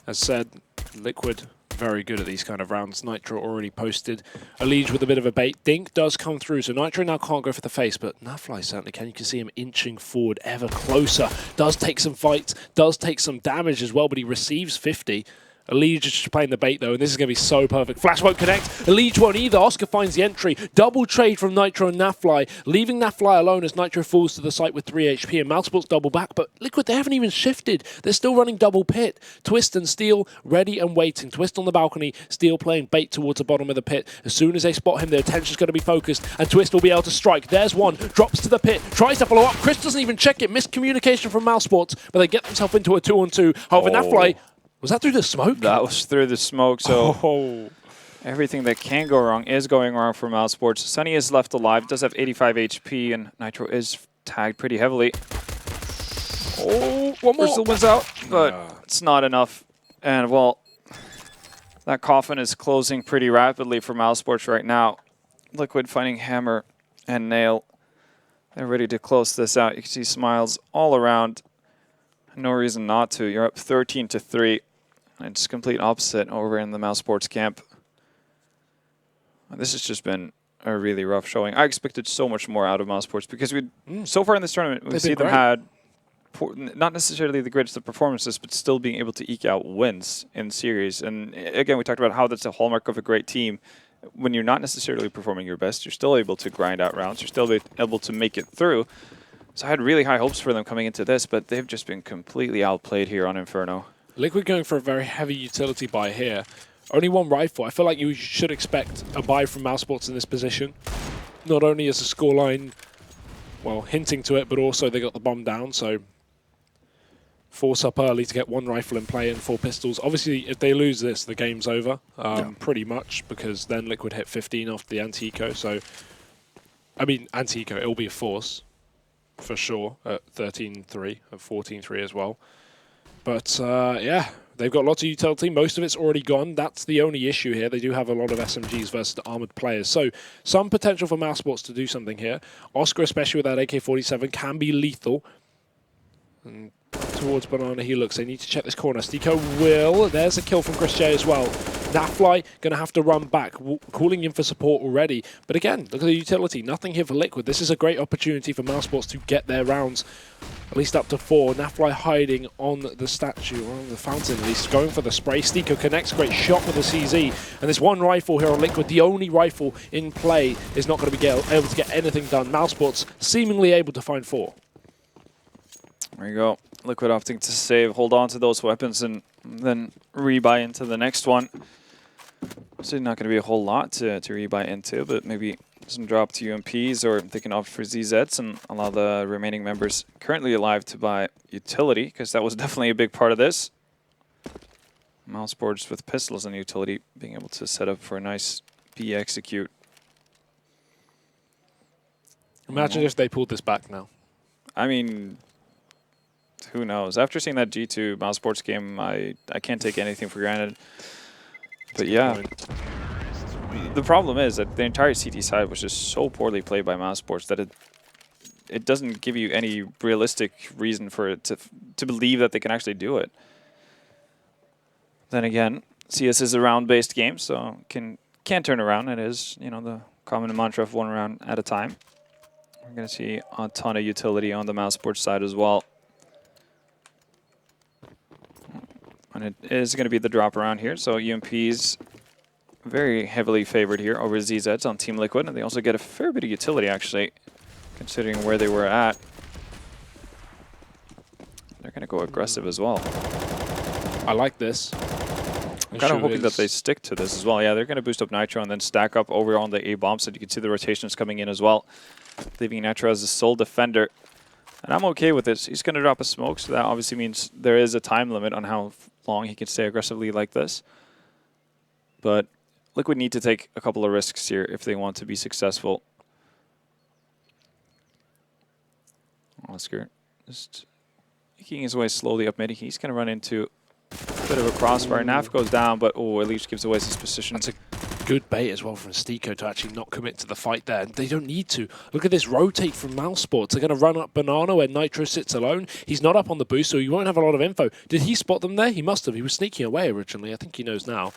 as said, Liquid very good at these kind of rounds. Nitro already posted. Elige with a bit of a bait. Dink does come through, so Nitro now can't go for the face, but Nafly certainly can. You can see him inching forward ever closer. Does take some fights, does take some damage as well, but he receives 50. Elige is just playing the bait though, and this is going to be so perfect. Flash won't connect. Elige won't either. Oscar finds the entry. Double trade from Nitro and Nafly, leaving Nafly alone as Nitro falls to the site with 3 HP, and mousesports double back, but Liquid, they haven't even shifted. They're still running double pit. Twist and Steel ready and waiting. Twist on the balcony, Steel playing bait towards the bottom of the pit. As soon as they spot him, their attention's going to be focused, and Twist will be able to strike. There's one. Drops to the pit. Tries to follow up. Chris doesn't even check it. Miscommunication from mousesports, but they get themselves into a 2-on-2. However, Nafly... Was that through the smoke? That was through the smoke, so everything that can go wrong is going wrong for mousesports. Sunny is left alive, does have 85 HP, and Nitro is tagged pretty heavily. Oh, one more. Bristol wins out, but it's not enough. And, well, that coffin is closing pretty rapidly for mousesports right now. Liquid finding Hammer and Nail. They're ready to close this out. You can see smiles all around. No reason not to. You're up 13-3. It's complete opposite over in the mousesports camp. This has just been a really rough showing. I expected so much more out of mousesports, because so far in this tournament, we see them had not necessarily the greatest of performances, but still being able to eke out wins in series. And again, we talked about how that's a hallmark of a great team. When you're not necessarily performing your best, you're still able to grind out rounds. You're still able to make it through. So I had really high hopes for them coming into this, but they've just been completely outplayed here on Inferno. Liquid going for a very heavy utility buy here. Only one rifle. I feel like you should expect a buy from mousesports in this position. Not only is the scoreline, well, hinting to it, but also they got the bomb down, so force up early to get one rifle in play and 4 pistols. Obviously, if they lose this, the game's over, pretty much, because then Liquid hit 15 after the anti-eco, so... I mean, anti-eco, it'll be a force, for sure, at 13-3, at 14-3 as well. But, yeah, they've got lots of utility. Most of it's already gone. That's the only issue here. They do have a lot of SMGs versus the armored players. So, some potential for mousesports to do something here. Oscar, especially with that AK-47, can be lethal. And towards Banana he looks. They need to check this corner. Stiko will. There's a kill from Chris J as well. Nafly going to have to run back, calling in for support already. But again, look at the utility. Nothing here for Liquid. This is a great opportunity for mousesports to get their rounds at least up to 4. Nafly hiding on the statue, or on the fountain at least, going for the spray. Stiko connects, great shot with the CZ. And this one rifle here on Liquid, the only rifle in play, is not going to be able to get anything done. Mousesports seemingly able to find 4. There you go. Liquid opting to save, hold on to those weapons, and then rebuy into the next one. So not going to be a whole lot to rebuy into, but maybe some drop to UMPs, or they can opt for ZZs and allow the remaining members currently alive to buy utility, because that was definitely a big part of this. Mousesports with pistols and utility being able to set up for a nice B execute. Imagine if they pulled this back now. I mean, who knows? After seeing that G2 mousesports game, I can't take anything for granted. But yeah, the problem is that the entire CT side was just so poorly played by mousesports that it doesn't give you any realistic reason for it to believe that they can actually do it. Then again, CS is a round-based game, so can turn around. It is, you know, the common mantra of 1 round at a time. We're going to see a ton of utility on the mousesports side as well. And it is going to be the drop around here. So UMP's very heavily favored here over ZZs on Team Liquid. And they also get a fair bit of utility, actually, considering where they were at. They're going to go aggressive as well. I like this. I'm kind of hoping that they stick to this as well. Yeah, they're going to boost up Nitro and then stack up over on the A-bomb, so you can see the rotations coming in as well, leaving Nitro as the sole defender. And I'm okay with this. He's going to drop a smoke, so that obviously means there is a time limit on how long he can stay aggressively like this. But Liquid need to take a couple of risks here if they want to be successful. Oscar just making his way slowly up mid. He's going to run into a bit of a crossfire. Naf goes down, but Elise gives away his position. That's a good bait as well from Stiko to actually not commit to the fight there. They don't need to. Look at this rotate from mousesports. They're going to run up Banana where Nitro sits alone. He's not up on the boost, so he won't have a lot of info. Did he spot them there? He must have. He was sneaking away originally. I think he knows now.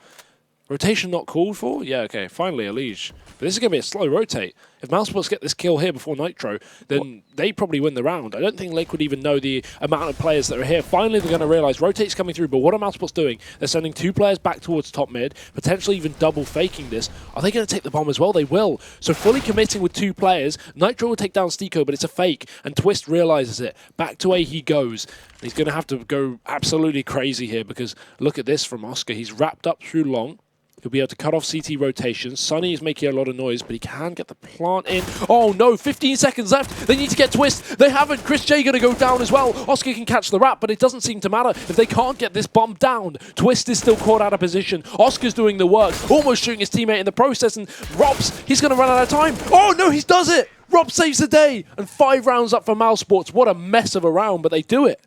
Rotation not called for? Yeah, okay. Finally, Elige. But this is going to be a slow rotate. If mousesports get this kill here before Nitro, then they probably win the round. I don't think Liquid even know the amount of players that are here. Finally, they're going to realize rotate's coming through, but what are mousesports doing? They're sending 2 players back towards top mid, potentially even double faking this. Are they going to take the bomb as well? They will. So fully committing with 2 players. Nitro will take down Stiko, but it's a fake, and Twist realizes it. Back to A he goes. He's going to have to go absolutely crazy here because look at this from Oscar. He's wrapped up through long. He'll be able to cut off CT rotations. Sunny is making a lot of noise, but he can get the plant in. Oh no, 15 seconds left. They need to get Twist. They haven't. Chris J going to go down as well. Oscar can catch the wrap, but it doesn't seem to matter. If they can't get this bomb down, Twist is still caught out of position. Oscar's doing the work, almost shooting his teammate in the process, and Robs, he's going to run out of time. Oh no, he does it. Rob saves the day, and 5 rounds up for mousesports. What a mess of a round, but they do it.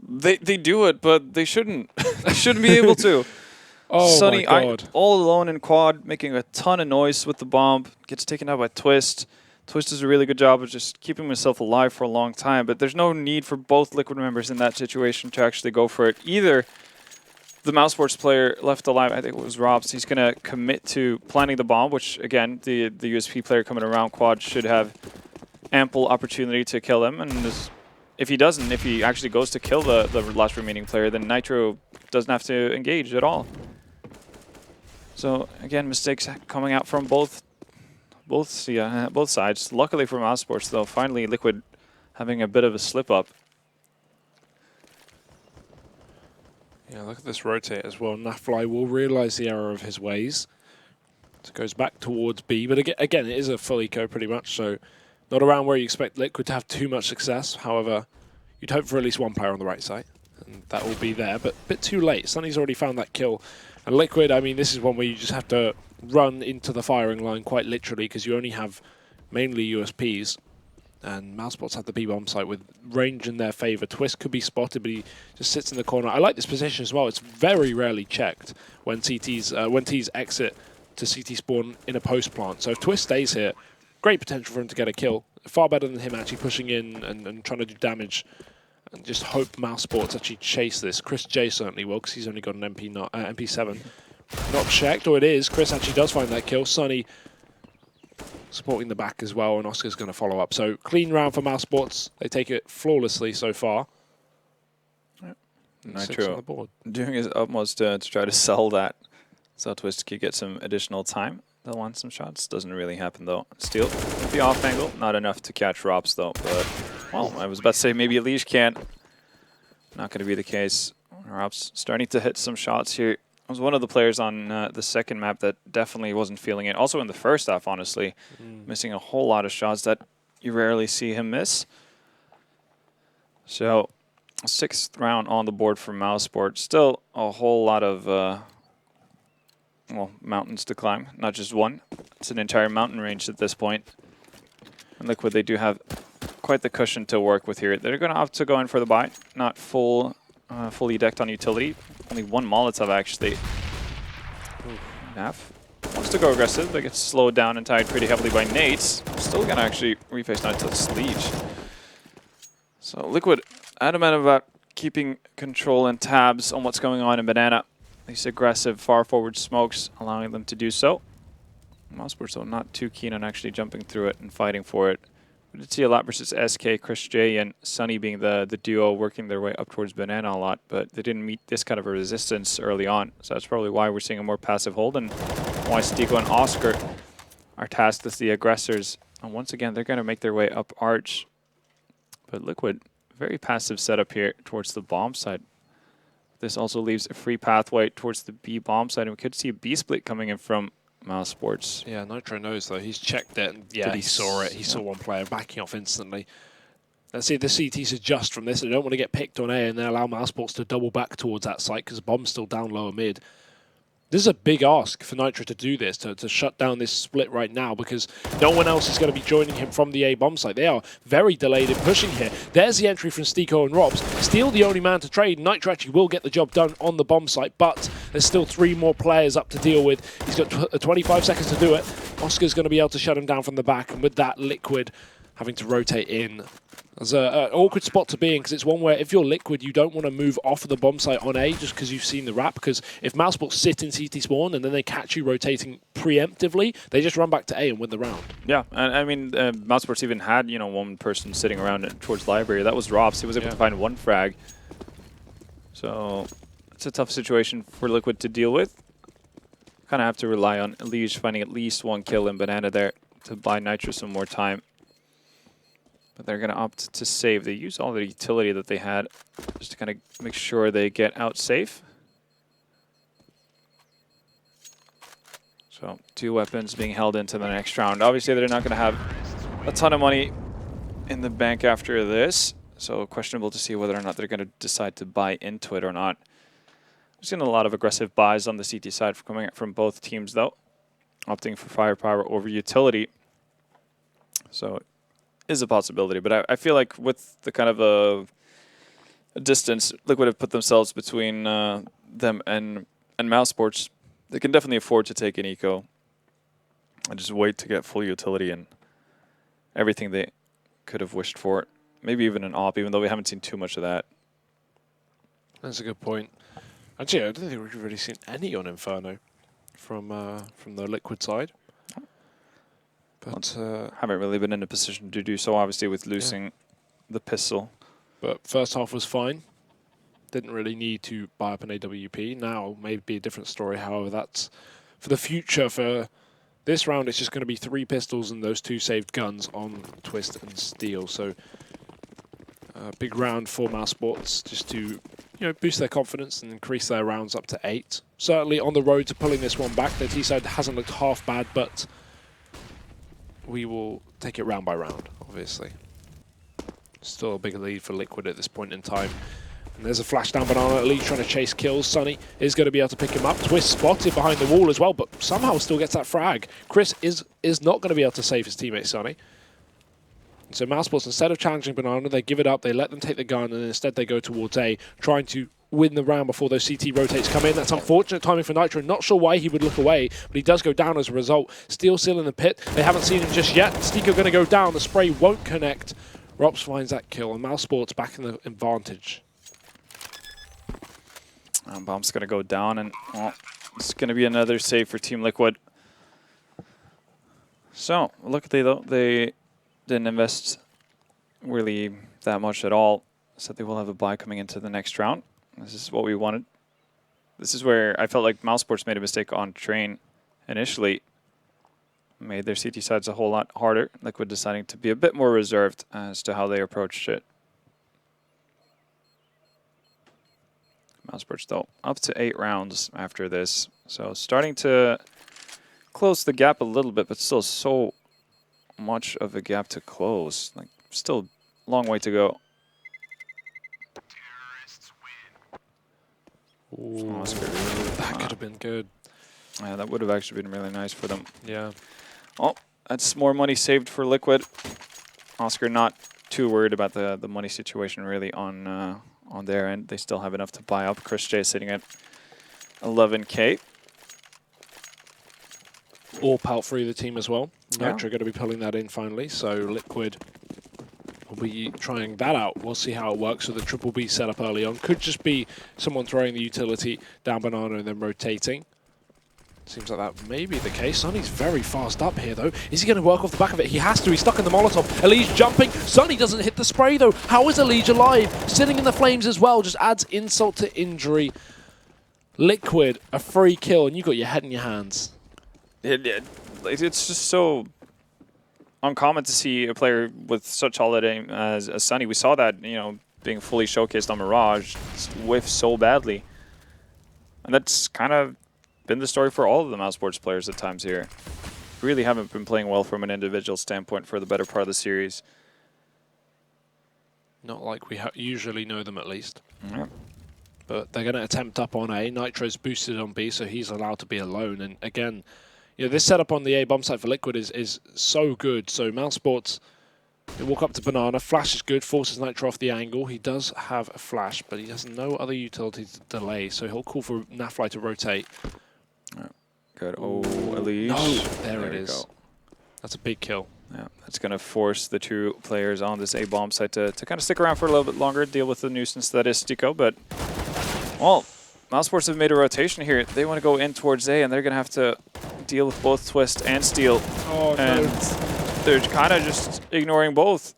They do it, but they shouldn't. They shouldn't be able to. Oh Sunny, my God. all alone in quad, making a ton of noise with the bomb, gets taken out by Twist. Twist does a really good job of just keeping himself alive for a long time, but there's no need for both Liquid members in that situation to actually go for it. Either the mousesports player left alive, I think it was Robs, he's going to commit to planting the bomb, which, again, the USP player coming around quad should have ample opportunity to kill him. And if he doesn't, if he actually goes to kill the last remaining player, then Nitro doesn't have to engage at all. So again, mistakes coming out from both sides. Luckily for mousesports, though, finally Liquid having a bit of a slip up. Yeah, look at this rotate as well. Nafly will realize the error of his ways. So it goes back towards B, but again, it is a full eco pretty much, so not around where you expect Liquid to have too much success. However, you'd hope for at least 1 player on the right side, and that will be there, but a bit too late. Sunny's already found that kill. And Liquid, I mean, this is one where you just have to run into the firing line quite literally because you only have mainly USPs. And mousesports have the B-bomb site with range in their favor. Twist could be spotted, but he just sits in the corner. I like this position as well. It's very rarely checked when T's exit to CT spawn in a post plant. So if Twist stays here, great potential for him to get a kill. Far better than him actually pushing in and trying to do damage. And just hope mousesports actually chase this. Chris J certainly will, because he's only got an MP7. Not checked, or it is. Chris actually does find that kill. Sunny supporting the back as well, and Oscar's going to follow up. So clean round for mousesports. They take it flawlessly so far. Yep. Nitro doing his utmost to try to sell that, so Twist could get some additional time. They'll want some shots. Doesn't really happen, though. Steal with the off angle. Not enough to catch Robs, though. But, well, I was about to say maybe Elige can't. Not going to be the case. Robs starting to hit some shots here. I was one of the players on the second map that definitely wasn't feeling it. Also in the first half, honestly. Missing a whole lot of shots that you rarely see him miss. So, 6th round on the board for mousesports. Still a whole lot of mountains to climb, not just one. It's an entire mountain range at this point. And Liquid, they do have quite the cushion to work with here. They're going to have to go in for the buy, not fully decked on utility. Only 1 Molotov, actually. Naf wants to go aggressive, but gets slowed down and tied pretty heavily by Nate. Still going to actually reface Nate to Sleege. So Liquid adamant about keeping control and tabs on what's going on in Banana. These aggressive far forward smokes allowing them to do so. mousesports, though, not too keen on actually jumping through it and fighting for it. We did see a lot versus SK, Chris J, and Sunny being the duo working their way up towards Banana a lot, but they didn't meet this kind of a resistance early on. So that's probably why we're seeing a more passive hold, and why Stiko and Oscar are tasked as the aggressors. And once again, they're going to make their way up Arch. But Liquid, very passive setup here towards the bomb side. This also leaves a free pathway towards the B bomb side, and we could see a B split coming in from mousesports. Yeah, Nitro knows though. He's checked it, and yeah, he saw it. He saw one player backing off instantly. Let's see if the CTs adjust from this. They don't want to get picked on A and then allow mousesports to double back towards that site because the bomb's still down lower mid. This is a big ask for Nitro to do this, to shut down this split right now, because no one else is going to be joining him from the A bomb site. They are very delayed in pushing here. There's the entry from Stiko and Robs. Steel the only man to trade. Nitro actually will get the job done on the bomb site, but there's still 3 more players up to deal with. He's got 25 seconds to do it. Oscar's going to be able to shut him down from the back, and with that, Liquid having to rotate in. There's an awkward spot to be in, because it's one where if you're Liquid, you don't want to move off of the bomb site on A just because you've seen the wrap, because if mousesports sit in CT spawn and then they catch you rotating preemptively, they just run back to A and win the round. Yeah, and I mean, mousesports even had, you know, one person sitting around towards library. That was Robs. He was able to find 1 frag. So it's a tough situation for Liquid to deal with. Kind of have to rely on Liege finding at least 1 kill in Banana there to buy Nitro some more time. But they're going to opt to save. They use all the utility that they had just to kind of make sure they get out safe. So 2 weapons being held into the next round. Obviously, they're not going to have a ton of money in the bank after this. So questionable to see whether or not they're going to decide to buy into it or not. We've seen a lot of aggressive buys on the CT side coming from both teams, though, opting for firepower over utility. So is a possibility, but I feel like with the kind of a distance Liquid have put themselves between them and mousesports, they can definitely afford to take an eco and just wait to get full utility and everything they could have wished for. Maybe even an op, even though we haven't seen too much of that. That's a good point. Actually, I don't think we've really seen any on Inferno from the Liquid side. But haven't really been in a position to do so, obviously, with losing the pistol. But first half was fine. Didn't really need to buy up an AWP. Now, maybe a different story. However, that's for the future. For this round, it's just going to be 3 pistols and those 2 saved guns on Twist and Steel. So, big round for mousesports, just to boost their confidence and increase their rounds up to 8. Certainly on the road to pulling this one back. Their T side hasn't looked half bad, but we will take it round by round, obviously. Still a big lead for Liquid at this point in time. And there's a flash down Banana. Elite trying to chase kills. Sunny is going to be able to pick him up. Twist spotted behind the wall as well, but somehow still gets that frag. Chris is not going to be able to save his teammate Sunny. And so mousesports, instead of challenging Banana, they give it up, they let them take the gun, and instead they go towards A, trying to win the round before those CT rotates come in. That's unfortunate timing for Nitro. Not sure why he would look away, but he does go down as a result. Steel still in the pit. They haven't seen him just yet. Stiko going to go down. The spray won't connect. Rops finds that kill, and mousesports back in the advantage. Bomb's going to go down, and it's going to be another save for Team Liquid. So, luckily, though, they didn't invest really that much at all. So they will have a buy coming into the next round. This is what we wanted. This is where I felt like mousesports made a mistake on train initially. Made their CT sides a whole lot harder. Liquid deciding to be a bit more reserved as to how they approached it. Mousesports, though, up to 8 rounds after this. So starting to close the gap a little bit, but still so much of a gap to close. Like, still a long way to go. Ooh, that could have been good. Yeah, that would have actually been really nice for them. Yeah. Oh, that's more money saved for Liquid. Oscar not too worried about the money situation really on their end. They still have enough to buy up. Chris J sitting at 11K. All pal free the team as well. Yeah. Nitro going to be pulling that in finally, so Liquid will be trying that out. We'll see how it works with the triple B setup early on. Could just be someone throwing the utility down Banana and then rotating. Seems like that may be the case. Sunny's very fast up here, though. Is he going to work off the back of it? He has to. He's stuck in the Molotov. Elige jumping. Sunny doesn't hit the spray, though. How is Elige alive? Sitting in the flames as well. Just adds insult to injury. Liquid, a free kill, and you got your head in your hands. It's just so uncommon to see a player with such solid aim as Sunny. We saw that, you know, being fully showcased on Mirage, whiff so badly. And that's kind of been the story for all of the mousesports players at times here. Really haven't been playing well from an individual standpoint for the better part of the series. Not like we usually know them, at least. Yeah. But they're going to attempt up on A. Nitro's boosted on B, so he's allowed to be alone. And again, you know, this setup on the A bomb site for Liquid is so good. So mousesports, they walk up to Banana. Flash is good, forces Nitro off the angle. He does have a flash, but he has no other utility to delay, so he'll call for Nafly to rotate. Good. Oh, Elige. No, there it is. Go. That's a big kill. Yeah, that's going to force the two players on this A-bomb site to kind of stick around for a little bit longer, deal with the nuisance that is Stico. But, well, mousesports have made a rotation here. They want to go in towards A, and they're going to have to deal with both Twist and Steel. Oh, and no. They're kind of just ignoring both.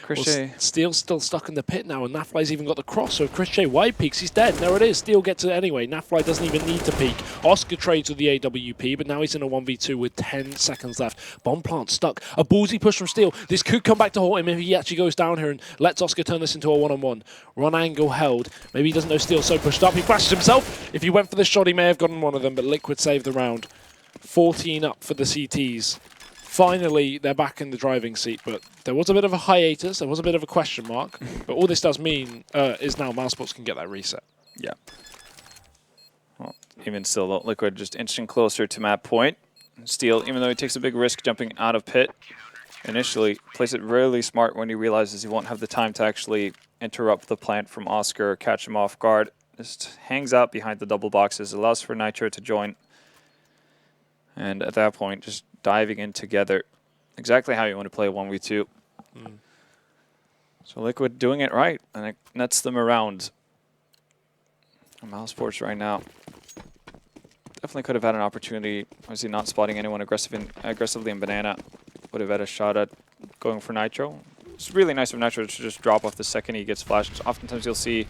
Well, Steel's still stuck in the pit now, and Nafly's even got the cross, so if Chris J wide peeks, he's dead. There it is. Steel gets it anyway. Nafly doesn't even need to peek. Oscar trades with the AWP, but now he's in a 1v2 with 10 seconds left. Bomb plant stuck. A ballsy push from Steel. This could come back to haunt him if he actually goes down here and lets Oscar turn this into a one-on-one. Run angle held. Maybe he doesn't know Steel so pushed up. He flashes himself. If he went for the shot, he may have gotten one of them, but Liquid saved the round. 14 up for the CTs. Finally, they're back in the driving seat, but there was a bit of a hiatus. There was a bit of a question mark. But all this does mean is now mousesports can get that reset. Yeah. Well, even still, though, Liquid just inching closer to map point. Steel, even though he takes a big risk jumping out of pit, initially plays it really smart when he realizes he won't have the time to actually interrupt the plant from Oscar or catch him off guard. Just hangs out behind the double boxes, allows for Nitro to join. And at that point, just diving in together. Exactly how you want to play 1v2. So Liquid doing it right, and it nets them around. mousesports right now definitely could have had an opportunity. Obviously not spotting anyone aggressively in Banana. Would have had a shot at going for Nitro. It's really nice of Nitro to just drop off the second he gets flashed. Oftentimes you'll see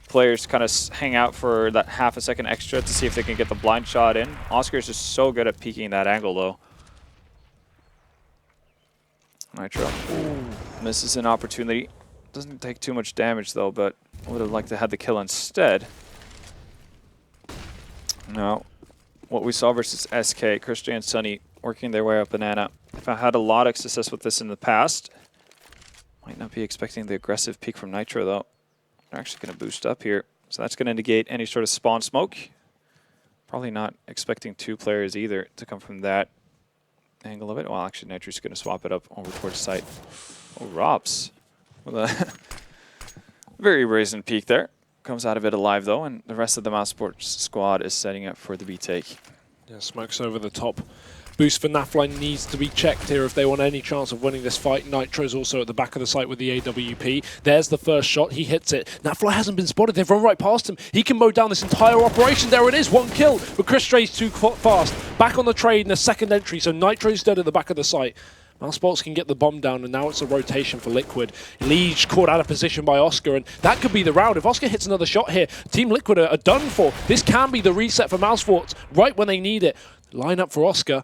players kind of hang out for that half a second extra to see if they can get the blind shot in. Oscar is just so good at peeking that angle, though. Nitro misses an opportunity. Doesn't take too much damage, though, but would have liked to have the kill instead. Now, what we saw versus SK, Chris J and Sunny working their way up Banana. If I had a lot of success with this in the past, might not be expecting the aggressive peek from Nitro, though. They're actually going to boost up here. So that's going to negate any sort of spawn smoke. Probably not expecting two players either to come from that angle of it. Well, actually, Nitro's going to swap it up over towards site. Oh, Rops with a very brazen peek there. Comes out of it alive, though, and the rest of the mousesports squad is setting up for the B-take. Yeah, smokes over the top. Boost for Nafly needs to be checked here if they want any chance of winning this fight. Nitro's also at the back of the site with the AWP. There's the first shot. He hits it. Nafly hasn't been spotted. They've run right past him. He can mow down this entire operation. There it is. One kill. But Chris Stray's too fast. Back on the trade in the second entry. So Nitro's dead at the back of the site. mousesports can get the bomb down, and now it's a rotation for Liquid. Lige caught out of position by Oscar, and that could be the round. If Oscar hits another shot here, Team Liquid are done for. This can be the reset for mousesports right when they need it. Line up for Oscar.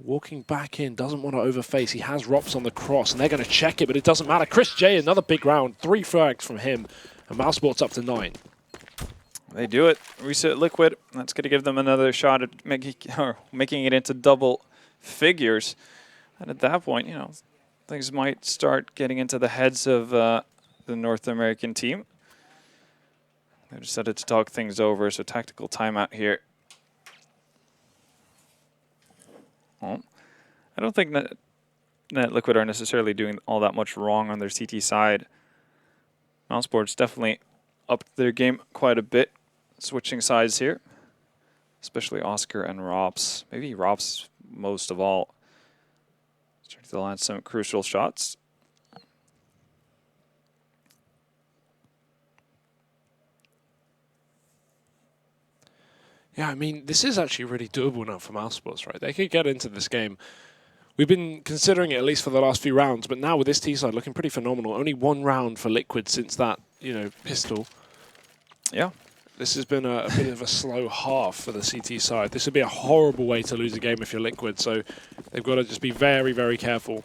Walking back in, doesn't want to overface. He has Rops on the cross, and they're going to check it, but it doesn't matter. Chris J, another big round. 3 frags from him, and mousesports up to 9. They do it. Reset Liquid. That's going to give them another shot at making it into double figures. And at that point, you know, things might start getting into the heads of the North American team. They decided to talk things over, so tactical timeout here. Well, I don't think that Liquid are necessarily doing all that much wrong on their CT side. mousesports definitely upped their game quite a bit, switching sides here, especially Oscar and Rops. Maybe Rops most of all. Starting to land some crucial shots. Yeah, I mean, this is actually really doable now for mousesports, right? They could get into this game. We've been considering it at least for the last few rounds, but now with this T side looking pretty phenomenal. Only one round for Liquid since that, pistol. Yeah. This has been a bit of a slow half for the CT side. This would be a horrible way to lose a game if you're Liquid, so they've got to just be very, very careful.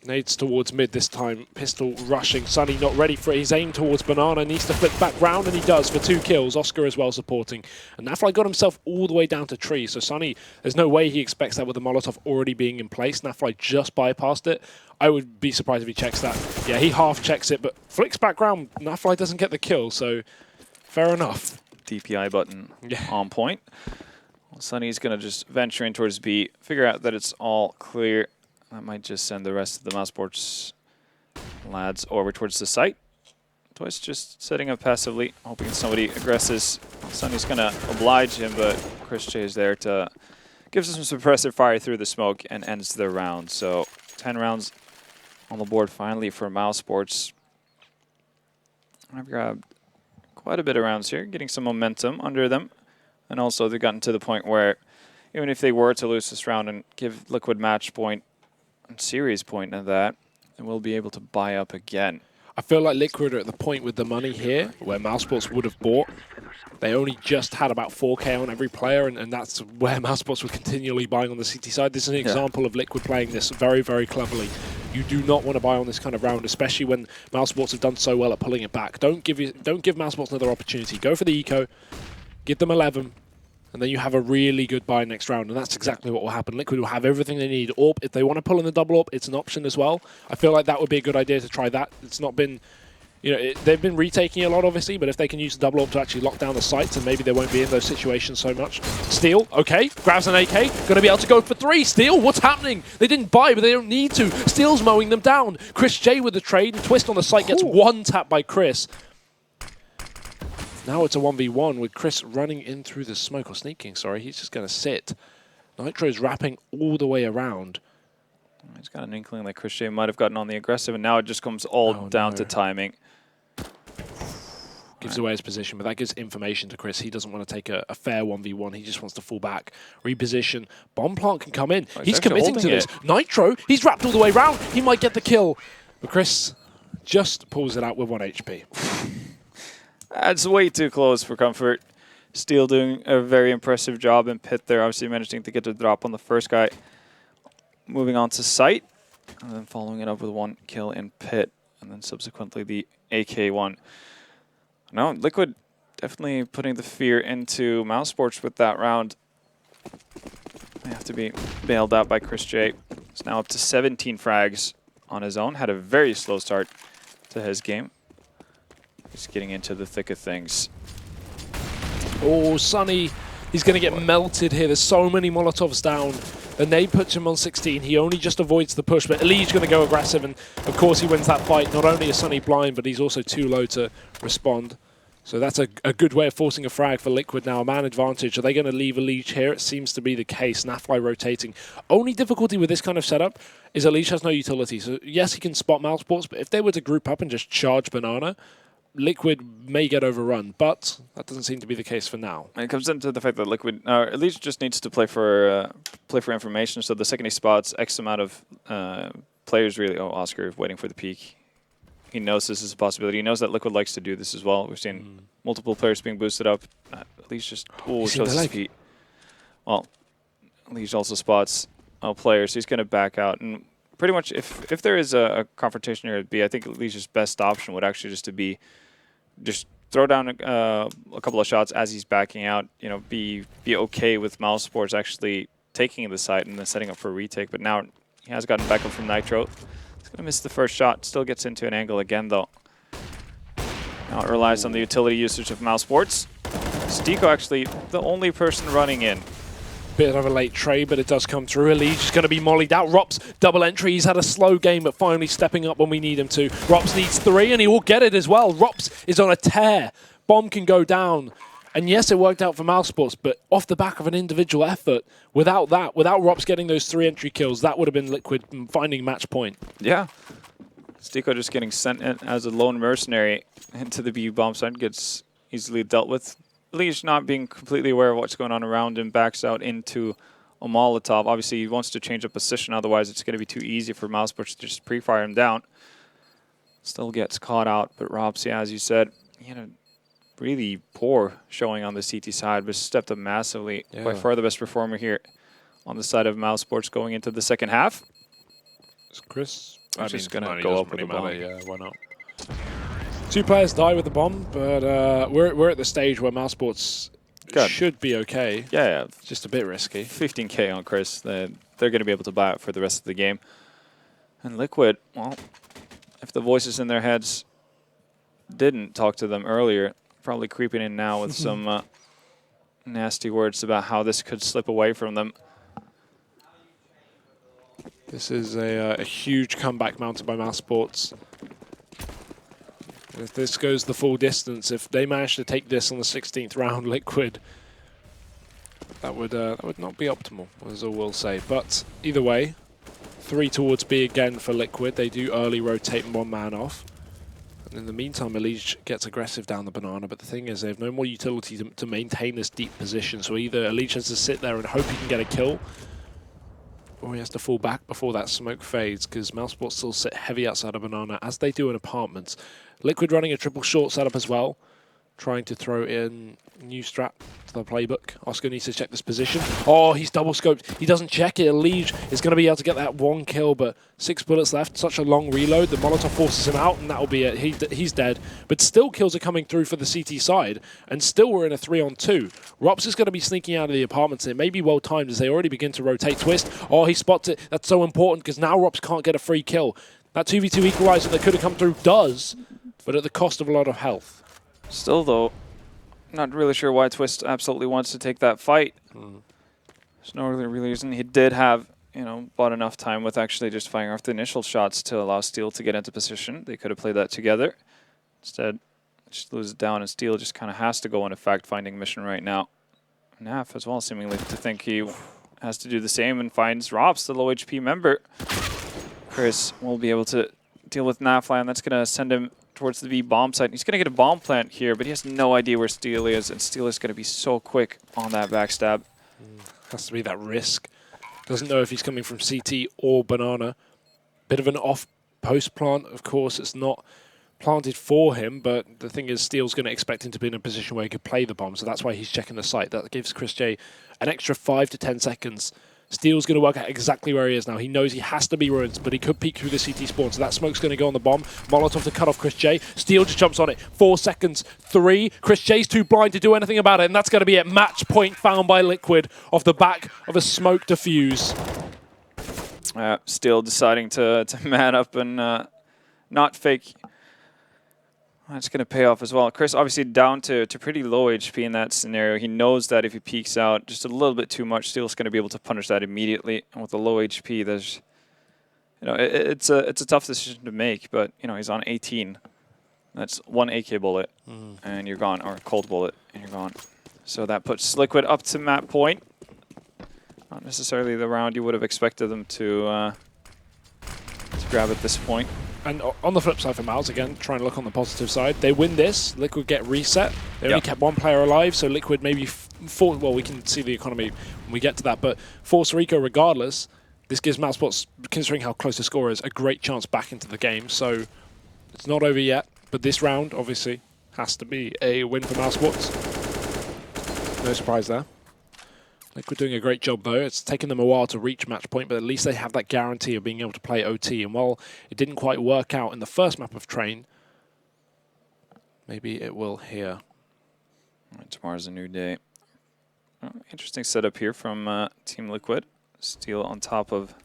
Nades towards mid this time. Pistol rushing. Sunny not ready for it. He's aimed towards Banana. Needs to flip back round, and he does for 2 kills. Oscar as well supporting. And Nafly got himself all the way down to tree. So Sunny, there's no way he expects that with the Molotov already being in place. Nafly just bypassed it. I would be surprised if he checks that. Yeah, he half checks it, but flicks back round. Nafly doesn't get the kill, so fair enough. DPI button on point. Well, Sunny's going to just venture in towards B, figure out that it's all clear. That might just send the rest of the mousesports lads over towards the site. Twice just setting up passively, hoping somebody aggresses. Sunny's going to oblige him, but Chris J is there to give us some suppressive fire through the smoke and ends the round. So 10 rounds on the board finally for mousesports. I've grabbed quite a bit of rounds here, getting some momentum under them. And also they've gotten to the point where even if they were to lose this round and give Liquid match point, series point of that, and we'll be able to buy up again. I feel like Liquid are at the point with the money here where mousesports would have bought. They only just had about 4K on every player, and that's where mousesports were continually buying on the CT side. This is an example of Liquid playing this very, very cleverly. You do not want to buy on this kind of round, especially when mousesports have done so well at pulling it back. Don't give mousesports another opportunity. Go for the eco, give them 11. And then you have a really good buy next round, and that's exactly what will happen. Liquid will have everything they need. AWP, if they want to pull in the double AWP, it's an option as well. I feel like that would be a good idea to try that. It's not been, they've been retaking a lot, obviously, but if they can use the double AWP to actually lock down the sites, and maybe they won't be in those situations so much. Steel, okay, grabs an AK, going to be able to go for 3. Steel, what's happening? They didn't buy, but they don't need to. Steel's mowing them down. Chris J with the trade, and Twist on the site gets one tap by Chris. Now it's a 1v1 with Chris running in through the smoke, or sneaking, sorry. He's just going to sit. Nitro's wrapping all the way around. He's got an inkling like Chris J might have gotten on the aggressive, and now it just comes all down to timing. Gives away his position, but that gives information to Chris. He doesn't want to take a fair 1v1. He just wants to fall back, reposition. Bomb plant can come in. Oh, he's committing to this. Nitro, he's wrapped all the way around. He might get the kill. But Chris just pulls it out with 1 HP. That's way too close for comfort. Steel doing a very impressive job in pit there, obviously managing to get the drop on the first guy. Moving on to site, and then following it up with 1 kill in pit, and then subsequently the AK1. No, Liquid definitely putting the fear into mousesports with that round. They have to be bailed out by Chris J. He's now up to 17 frags on his own. Had a very slow start to his game. He's getting into the thick of things. Oh, Sunny, he's going to get melted here. There's so many Molotovs down. The nade puts him on 16. He only just avoids the push, but Eli's going to go aggressive, and of course he wins that fight. Not only is Sunny blind, but he's also too low to respond. So that's a good way of forcing a frag for Liquid now. A man advantage. Are they going to leave Elige here? It seems to be the case. Nafly rotating. Only difficulty with this kind of setup is Elige has no utility. So yes, he can spot mousesports, but if they were to group up and just charge Banana, Liquid may get overrun, but that doesn't seem to be the case for now. And it comes down to the fact that Liquid, Elige just needs to play for information. So the second he spots X amount of players, really. Oh, Oscar waiting for the peak. He knows this is a possibility. He knows that Liquid likes to do this as well. We've seen multiple players being boosted up. Elige just shows his feet. Well, Elige also spots players. So he's going to back out, and pretty much if there is a confrontation here at B, I think Elige's best option would actually just throw down a couple of shots as he's backing out. Be okay with mousesports actually taking the site and then setting up for a retake. But now he has gotten back up from Nitro. He's going to miss the first shot. Still gets into an angle again, though. Now it relies on the utility usage of mousesports. Stico actually the only person running in. Bit of a late trade, but it does come through. Elige is going to be mollied out. Rops, double entry. He's had a slow game, but finally stepping up when we need him to. Rops needs 3, and he will get it as well. Rops is on a tear. Bomb can go down. And yes, it worked out for mousesports, but off the back of an individual effort, without Rops getting those 3 entry kills, that would have been Liquid finding match point. Yeah. Stico just getting sent in as a lone mercenary into the B bomb site, gets easily dealt with. Leash not being completely aware of what's going on around him, backs out into a Molotov. Obviously, he wants to change up position, otherwise it's going to be too easy for mousesports to just pre-fire him down. Still gets caught out, but Robs, yeah, as you said, really poor showing on the CT side, but stepped up massively. Yeah. By far the best performer here on the side of mousesports going into the second half. Is Chris just going to go up with the bomb. Yeah, why not? 2 players die with the bomb, but we're at the stage where mousesports should be okay. Yeah. It's just a bit risky. 15K on Chris. They're going to be able to buy it for the rest of the game. And Liquid, well, if the voices in their heads didn't talk to them earlier, probably creeping in now with some nasty words about how this could slip away from them. This is a huge comeback mounted by mousesports. If this goes the full distance, if they manage to take this on the 16th round, Liquid, that would not be optimal, as all we'll say. But either way, 3 towards B again for Liquid. They do early rotate and 1 man off. And in the meantime, Elige gets aggressive down the banana, but the thing is they have no more utility to maintain this deep position. So either Elige has to sit there and hope he can get a kill, or he has to fall back before that smoke fades, because mousesports still sit heavy outside of banana, as they do in apartments. Liquid running a triple short setup as well, trying to throw in new strat to the playbook. Oscar needs to check this position. Oh, he's double scoped. He doesn't check it. Elige is going to be able to get that 1 kill, but 6 bullets left. Such a long reload. The Molotov forces him out, and that'll be it. He's dead. But still kills are coming through for the CT side, and still we're in a 3-on-2. Rops is going to be sneaking out of the apartments, and it may be well timed as they already begin to rotate. Twist. Oh, he spots it. That's so important, because now Rops can't get a free kill. That 2v2 equalizer that could have come through does, but at the cost of a lot of health. Still, though, not really sure why Twist absolutely wants to take that fight. There's no really reason. He did have, bought enough time with actually just firing off the initial shots to allow Steel to get into position. They could have played that together. Instead, just lose it down, and Steel just kind of has to go on a fact-finding mission right now. Naf as well, seemingly to think he has to do the same, and finds Robs, the low HP member. Chris will be able to deal with Nafly, and that's going to send him towards the B bomb site. He's going to get a bomb plant here, but he has no idea where Steel is, and Steel is going to be so quick on that backstab. Has to be that risk. Doesn't know if he's coming from CT or banana. Bit of an off post plant, of course. It's not planted for him, but the thing is, Steel's going to expect him to be in a position where he could play the bomb, so that's why he's checking the site. That gives Chris J an extra 5 to 10 seconds. Steel's going to work out exactly where he is now. He knows he has to be ruined, but he could peek through the CT spawn, so that smoke's going to go on the bomb. Molotov to cut off Chris J. Steel just jumps on it. 4 seconds. 3. Chris J's too blind to do anything about it, and that's going to be it. Match point found by Liquid off the back of a smoke defuse. Steel deciding to man up and not fake. That's going to pay off as well. Chris obviously down to pretty low HP in that scenario. He knows that if he peeks out just a little bit too much, Steel's going to be able to punish that immediately. And with the low HP, there's, it's a tough decision to make. But he's on 18. That's 1 AK bullet, and you're gone, or cold bullet, and you're gone. So that puts Liquid up to map point. Not necessarily the round you would have expected them to grab at this point. And on the flip side for Mouse, again, trying to look on the positive side, they win this, Liquid get reset. They only kept 1 player alive, so Liquid maybe well, we can see the economy when we get to that, but force Rico regardless. This gives mousesports, considering how close the score is, a great chance back into the game. So it's not over yet, but this round, obviously, has to be a win for mousesports. No surprise there. Liquid doing a great job, though. It's taken them a while to reach match point, but at least they have that guarantee of being able to play OT. And while it didn't quite work out in the first map of Train, maybe it will here. Tomorrow's a new day. Interesting setup here from Team Liquid. Steel on top of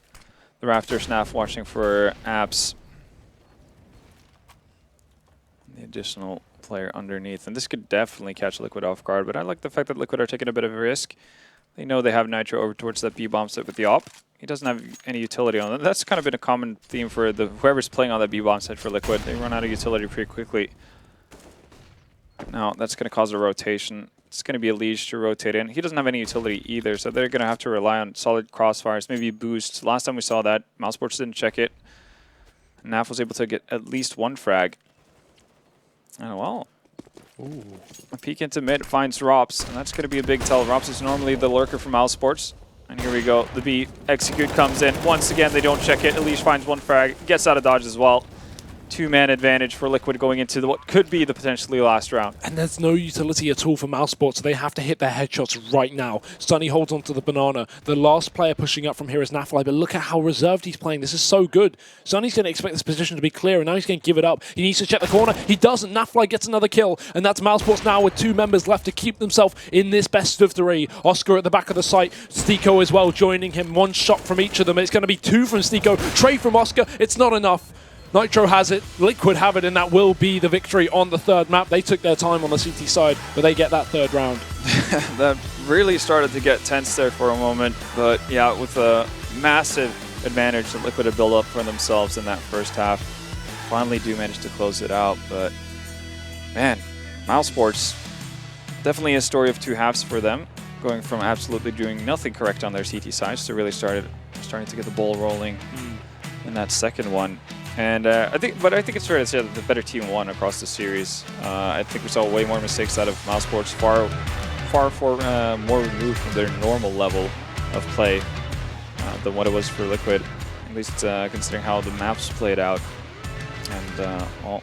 the Raptor. Snaf watching for apps. The additional player underneath. And this could definitely catch Liquid off guard, but I like the fact that Liquid are taking a bit of a risk. They know they have Nitro over towards that B bomb site with the op. He doesn't have any utility on it. That's kind of been a common theme for whoever's playing on that B bomb site for Liquid. They run out of utility pretty quickly. Now that's going to cause a rotation. It's going to be a Liege to rotate in. He doesn't have any utility either, so they're going to have to rely on solid crossfires, maybe boosts. Last time we saw that, mousesports didn't check it. Naf was able to get at least 1 frag. And well, Ooh. A peek into mid finds Rops, and that's going to be a big tell. Rops is normally the lurker from mousesports. And here we go. The B execute comes in. Once again, they don't check it. Elish finds one frag, gets out of dodge as well. 2-man advantage for Liquid going into what could be the potentially last round. And there's no utility at all for mousesports, so they have to hit their headshots right now. Sunny holds onto the banana. The last player pushing up from here is Nafly, but look at how reserved he's playing. This is so good. Sunny's going to expect this position to be clear, and now he's going to give it up. He needs to check the corner. He doesn't. Nafly gets another kill, and that's mousesports now with 2 members left to keep themselves in this best of 3. Oscar at the back of the site. Stiko as well joining him. 1 shot from each of them. It's going to be 2 from Stiko. Trey from Oscar. It's not enough. Nitro has it, Liquid have it, and that will be the victory on the 3rd map. They took their time on the CT side, but they get that 3rd round. That really started to get tense there for a moment, but yeah, with a massive advantage that Liquid had built up for themselves in that first half, finally do manage to close it out. But man, mousesports, definitely a story of 2 halves for them, going from absolutely doing nothing correct on their CT sides to really starting to get the ball rolling in that second one. And I think it's fair to say that the better team won across the series. I think we saw way more mistakes out of mousesports, far more removed from their normal level of play than what it was for Liquid, at least considering how the maps played out. And well,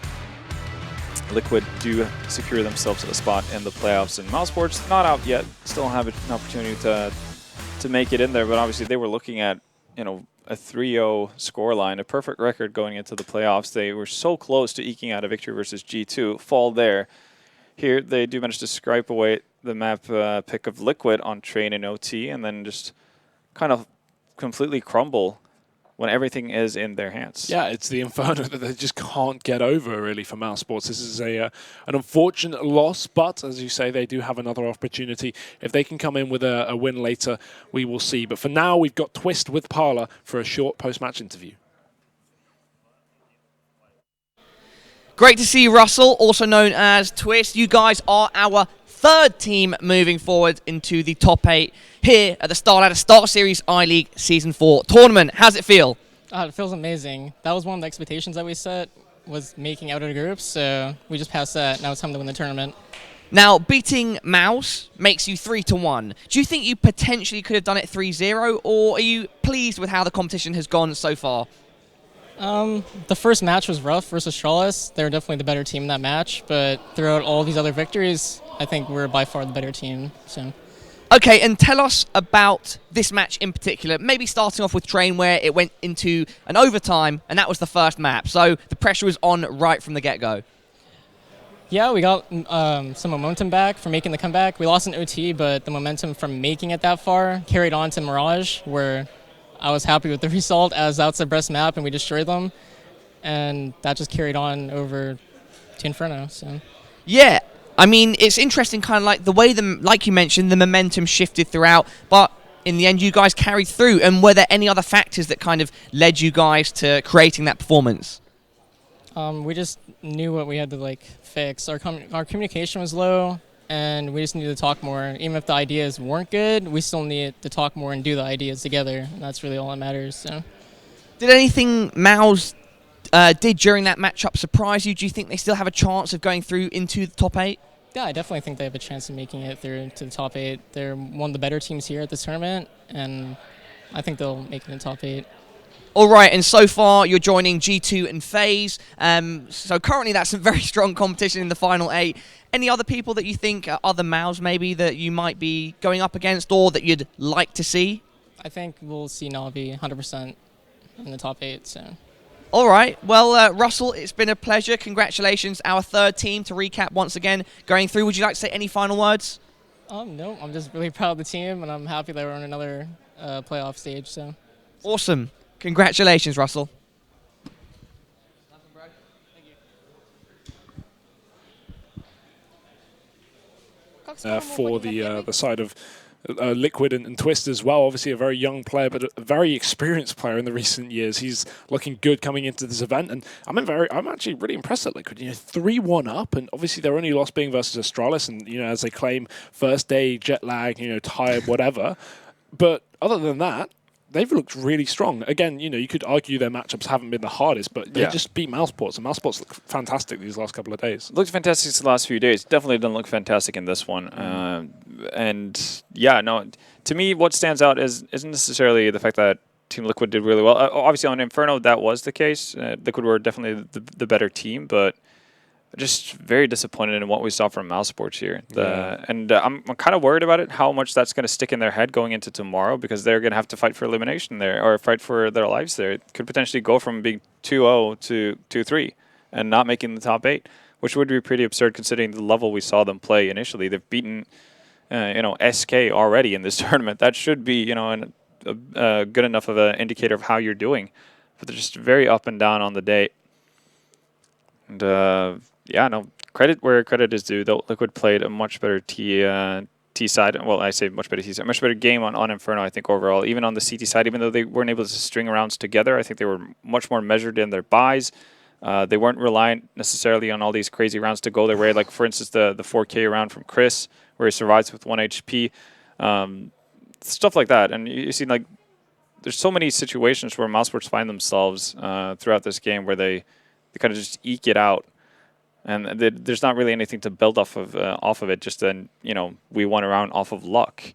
Liquid do secure themselves a spot in the playoffs, and mousesports not out yet, still have an opportunity to make it in there. But obviously, they were looking at a 3-0 scoreline, a perfect record going into the playoffs. They were so close to eking out a victory versus G2, fall there. Here, they do manage to scrape away the map pick of Liquid on Train and OT, and then just kind of completely crumble when everything is in their hands. Yeah, it's the inferno that they just can't get over, really, for mousesports. This is an unfortunate loss, but as you say, they do have another opportunity. If they can come in with a win later, we will see. But for now, we've got Twist with Parla for a short post-match interview. Great to see you, Russell, also known as Twist. You guys are our 3rd team moving forward into the top 8 here at the StarSeries I-League Season 4 tournament. How's it feel? It feels amazing. That was one of the expectations that we set, was making out of the groups, so we just passed that. Now it's time to win the tournament. Now, beating Mouse makes you 3-1. Do you think you potentially could have done it 3-0, or are you pleased with how the competition has gone so far? The first match was rough versus Strawless. They were definitely the better team in that match, but throughout all these other victories, I think we're by far the better team. So. Okay, and tell us about this match in particular, maybe starting off with Train, where it went into an overtime, and that was the first map, so the pressure was on right from the get-go. Yeah, we got some momentum back from making the comeback. We lost in OT, but the momentum from making it that far carried on to Mirage, where I was happy with the result, as that's the best map, and we destroyed them, and that just carried on over to Inferno. So. Yeah, I mean, it's interesting, kind of like the way, like you mentioned, the momentum shifted throughout, but in the end, you guys carried through. And were there any other factors that kind of led you guys to creating that performance? We just knew what we had to fix. Our communication was low, and we just needed to talk more. Even if the ideas weren't good, we still needed to talk more and do the ideas together, and that's really all that matters. So. Did anything Mouse did during that matchup surprise you? Do you think they still have a chance of going through into the top 8? Yeah, I definitely think they have a chance of making it through to the top 8. They're one of the better teams here at this tournament, and I think they'll make it in the top 8. All right, and so far you're joining G2 and FaZe. So currently that's some very strong competition in the final 8. Any other people that you think are other Maus maybe that you might be going up against or that you'd like to see? I think we'll see Navi 100% in the top 8. So. All right. Well, Russell, it's been a pleasure. Congratulations, our 3rd team, to recap once again going through. Would you like to say any final words? No, I'm just really proud of the team, and I'm happy that we're on another playoff stage. So. Awesome. Congratulations, Russell. For the side of Liquid and Twist as well. Obviously a very young player, but a very experienced player in the recent years. He's looking good coming into this event, and I'm actually really impressed at Liquid. 3-1 up, and obviously their only loss being versus Astralis, and as they claim, first day jet lag, tired, whatever. But other than that, they've looked really strong. Again, you could argue their matchups haven't been the hardest, but they just beat mousesports, and mousesports look fantastic these last couple of days. Looked fantastic the last few days. Definitely doesn't look fantastic in this one. And yeah, no, to me, what stands out isn't necessarily the fact that Team Liquid did really well. Obviously, on Inferno, that was the case. Liquid were definitely the better team, but just very disappointed in what we saw from mousesports here. And I'm kind of worried about it, how much that's going to stick in their head going into tomorrow, because they're going to have to fight for elimination there, or fight for their lives there. It could potentially go from being 2-0 to 2-3 and not making the top 8, which would be pretty absurd considering the level we saw them play initially. They've beaten SK already in this tournament. That should be a good enough of an indicator of how you're doing. But they're just very up and down on the day. And credit where credit is due. Though Liquid played a much better T side. Well, I say much better T side. Much better game on Inferno, I think, overall. Even on the CT side, even though they weren't able to string rounds together, I think they were much more measured in their buys. They weren't reliant necessarily on all these crazy rounds to go their way. Like, for instance, the 4K round from Chris, where he survives with 1 HP. Stuff like that. And you see, like, there's so many situations where mousesports find themselves throughout this game where they kind of just eke it out. And there's not really anything to build off of it. Just then, we won a round off of luck.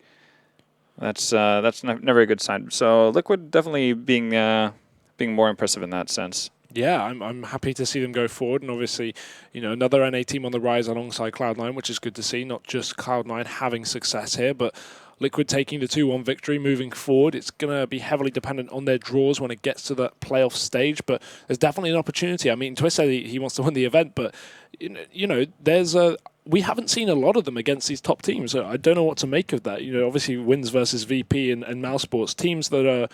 That's never a good sign. So Liquid definitely being more impressive in that sense. Yeah, I'm happy to see them go forward, and obviously, another NA team on the rise alongside Cloud9, which is good to see. Not just Cloud9 having success here, but Liquid taking the 2-1 victory, moving forward. It's going to be heavily dependent on their draws when it gets to the playoff stage, but there's definitely an opportunity. I mean, Twist said he wants to win the event, but we haven't seen a lot of them against these top teams. So I don't know what to make of that. Obviously Wins versus VP and Mousesports, teams that are,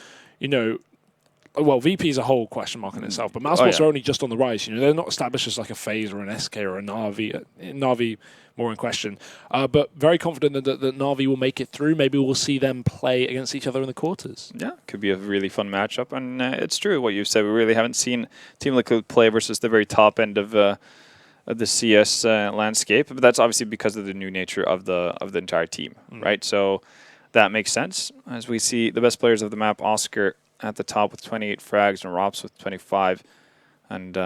well, VP is a whole question mark in itself, but Mousesports are only just on the rise. They're not established as like a FaZe or an SK or a Na'Vi. Na'Vi more in question. But very confident that Na'Vi will make it through. Maybe we'll see them play against each other in the quarters. Yeah, could be a really fun matchup. And it's true what you said. We really haven't seen Team Liquid play versus the very top end of the CS landscape. But that's obviously because of the new nature of the entire team, right? So that makes sense. As we see the best players of the map, Oscar at the top with 28 frags and Rops with 25. And,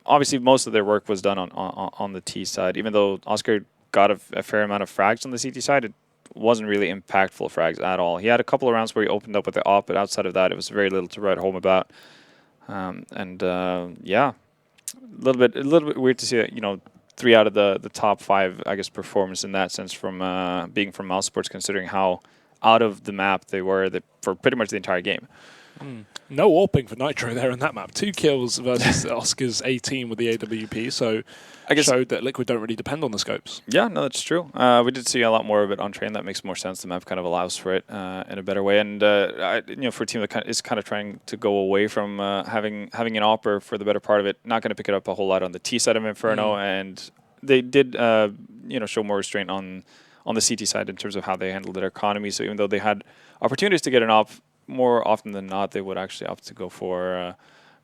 obviously most of their work was done on the T side. Even though Oscar got a fair amount of frags on the CT side, it wasn't really impactful frags at all. He had a couple of rounds where he opened up with the op, but outside of that, it was very little to write home about. Yeah, a little bit weird to see, 3 out of the top 5, I guess, performance in that sense from being from mousesports, considering how out of the map they were for pretty much the entire game. No AWPing for Nitro there in that map. 2 kills versus Oscar's 18 with the AWP, so I guess showed that Liquid don't really depend on the scopes. Yeah, no, that's true. We did see a lot more of it on train. That makes more sense. The map kind of allows for it in a better way. And for a team that is kind of trying to go away from having an AWPer for the better part of it, not going to pick it up a whole lot on the T side of Inferno, and they did show more restraint on the CT side in terms of how they handled their economy. So even though they had opportunities to get an AWP, more often than not, they would actually opt to go for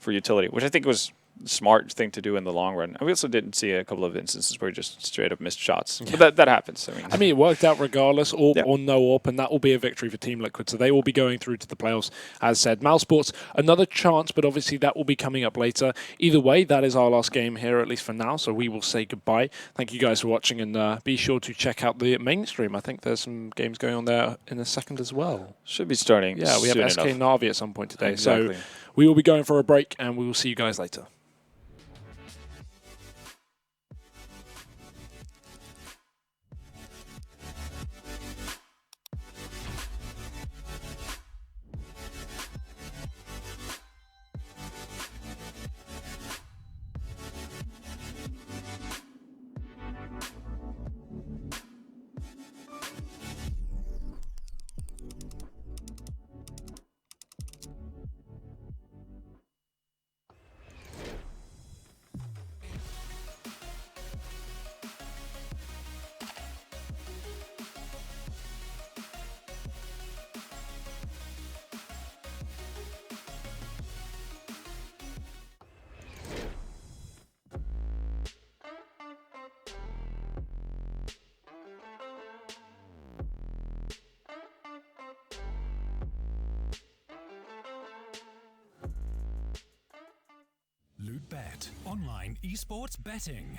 utility, which I think was a smart thing to do in the long run. And we also didn't see a couple of instances where he just straight up missed shots. Yeah. But that happens. I mean, it worked out regardless, or no AWP, and that will be a victory for Team Liquid. So they will be going through to the playoffs, as said. mousesports, another chance, but obviously that will be coming up later. Either way, that is our last game here, at least for now. So we will say goodbye. Thank you guys for watching, and be sure to check out the main stream. I think there's some games going on there in a second as well. Should be starting. Yeah, we have SK Na'Vi at some point today. Exactly. So we will be going for a break, and we will see you guys later. LootBet, online esports betting.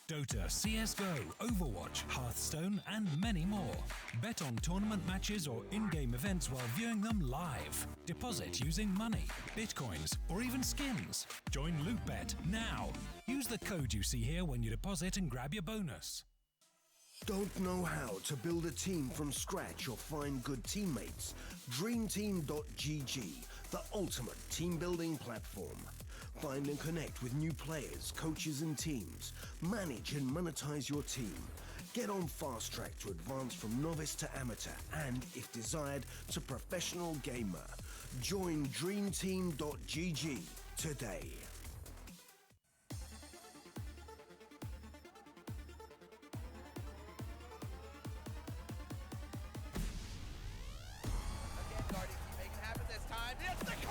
Dota, CSGO, Overwatch, Hearthstone, and many more. Bet on tournament matches or in-game events while viewing them live. Deposit using money, bitcoins, or even skins. Join LootBet now. Use the code you see here when you deposit and grab your bonus. Don't know how to build a team from scratch or find good teammates? Dreamteam.gg, the ultimate team building platform. Find and connect with new players, coaches and teams. Manage and monetize your team. Get on fast track to advance from novice to amateur and, if desired, to professional gamer. Join Dreamteam.gg today. Again, Guardians make it happen this time. It's the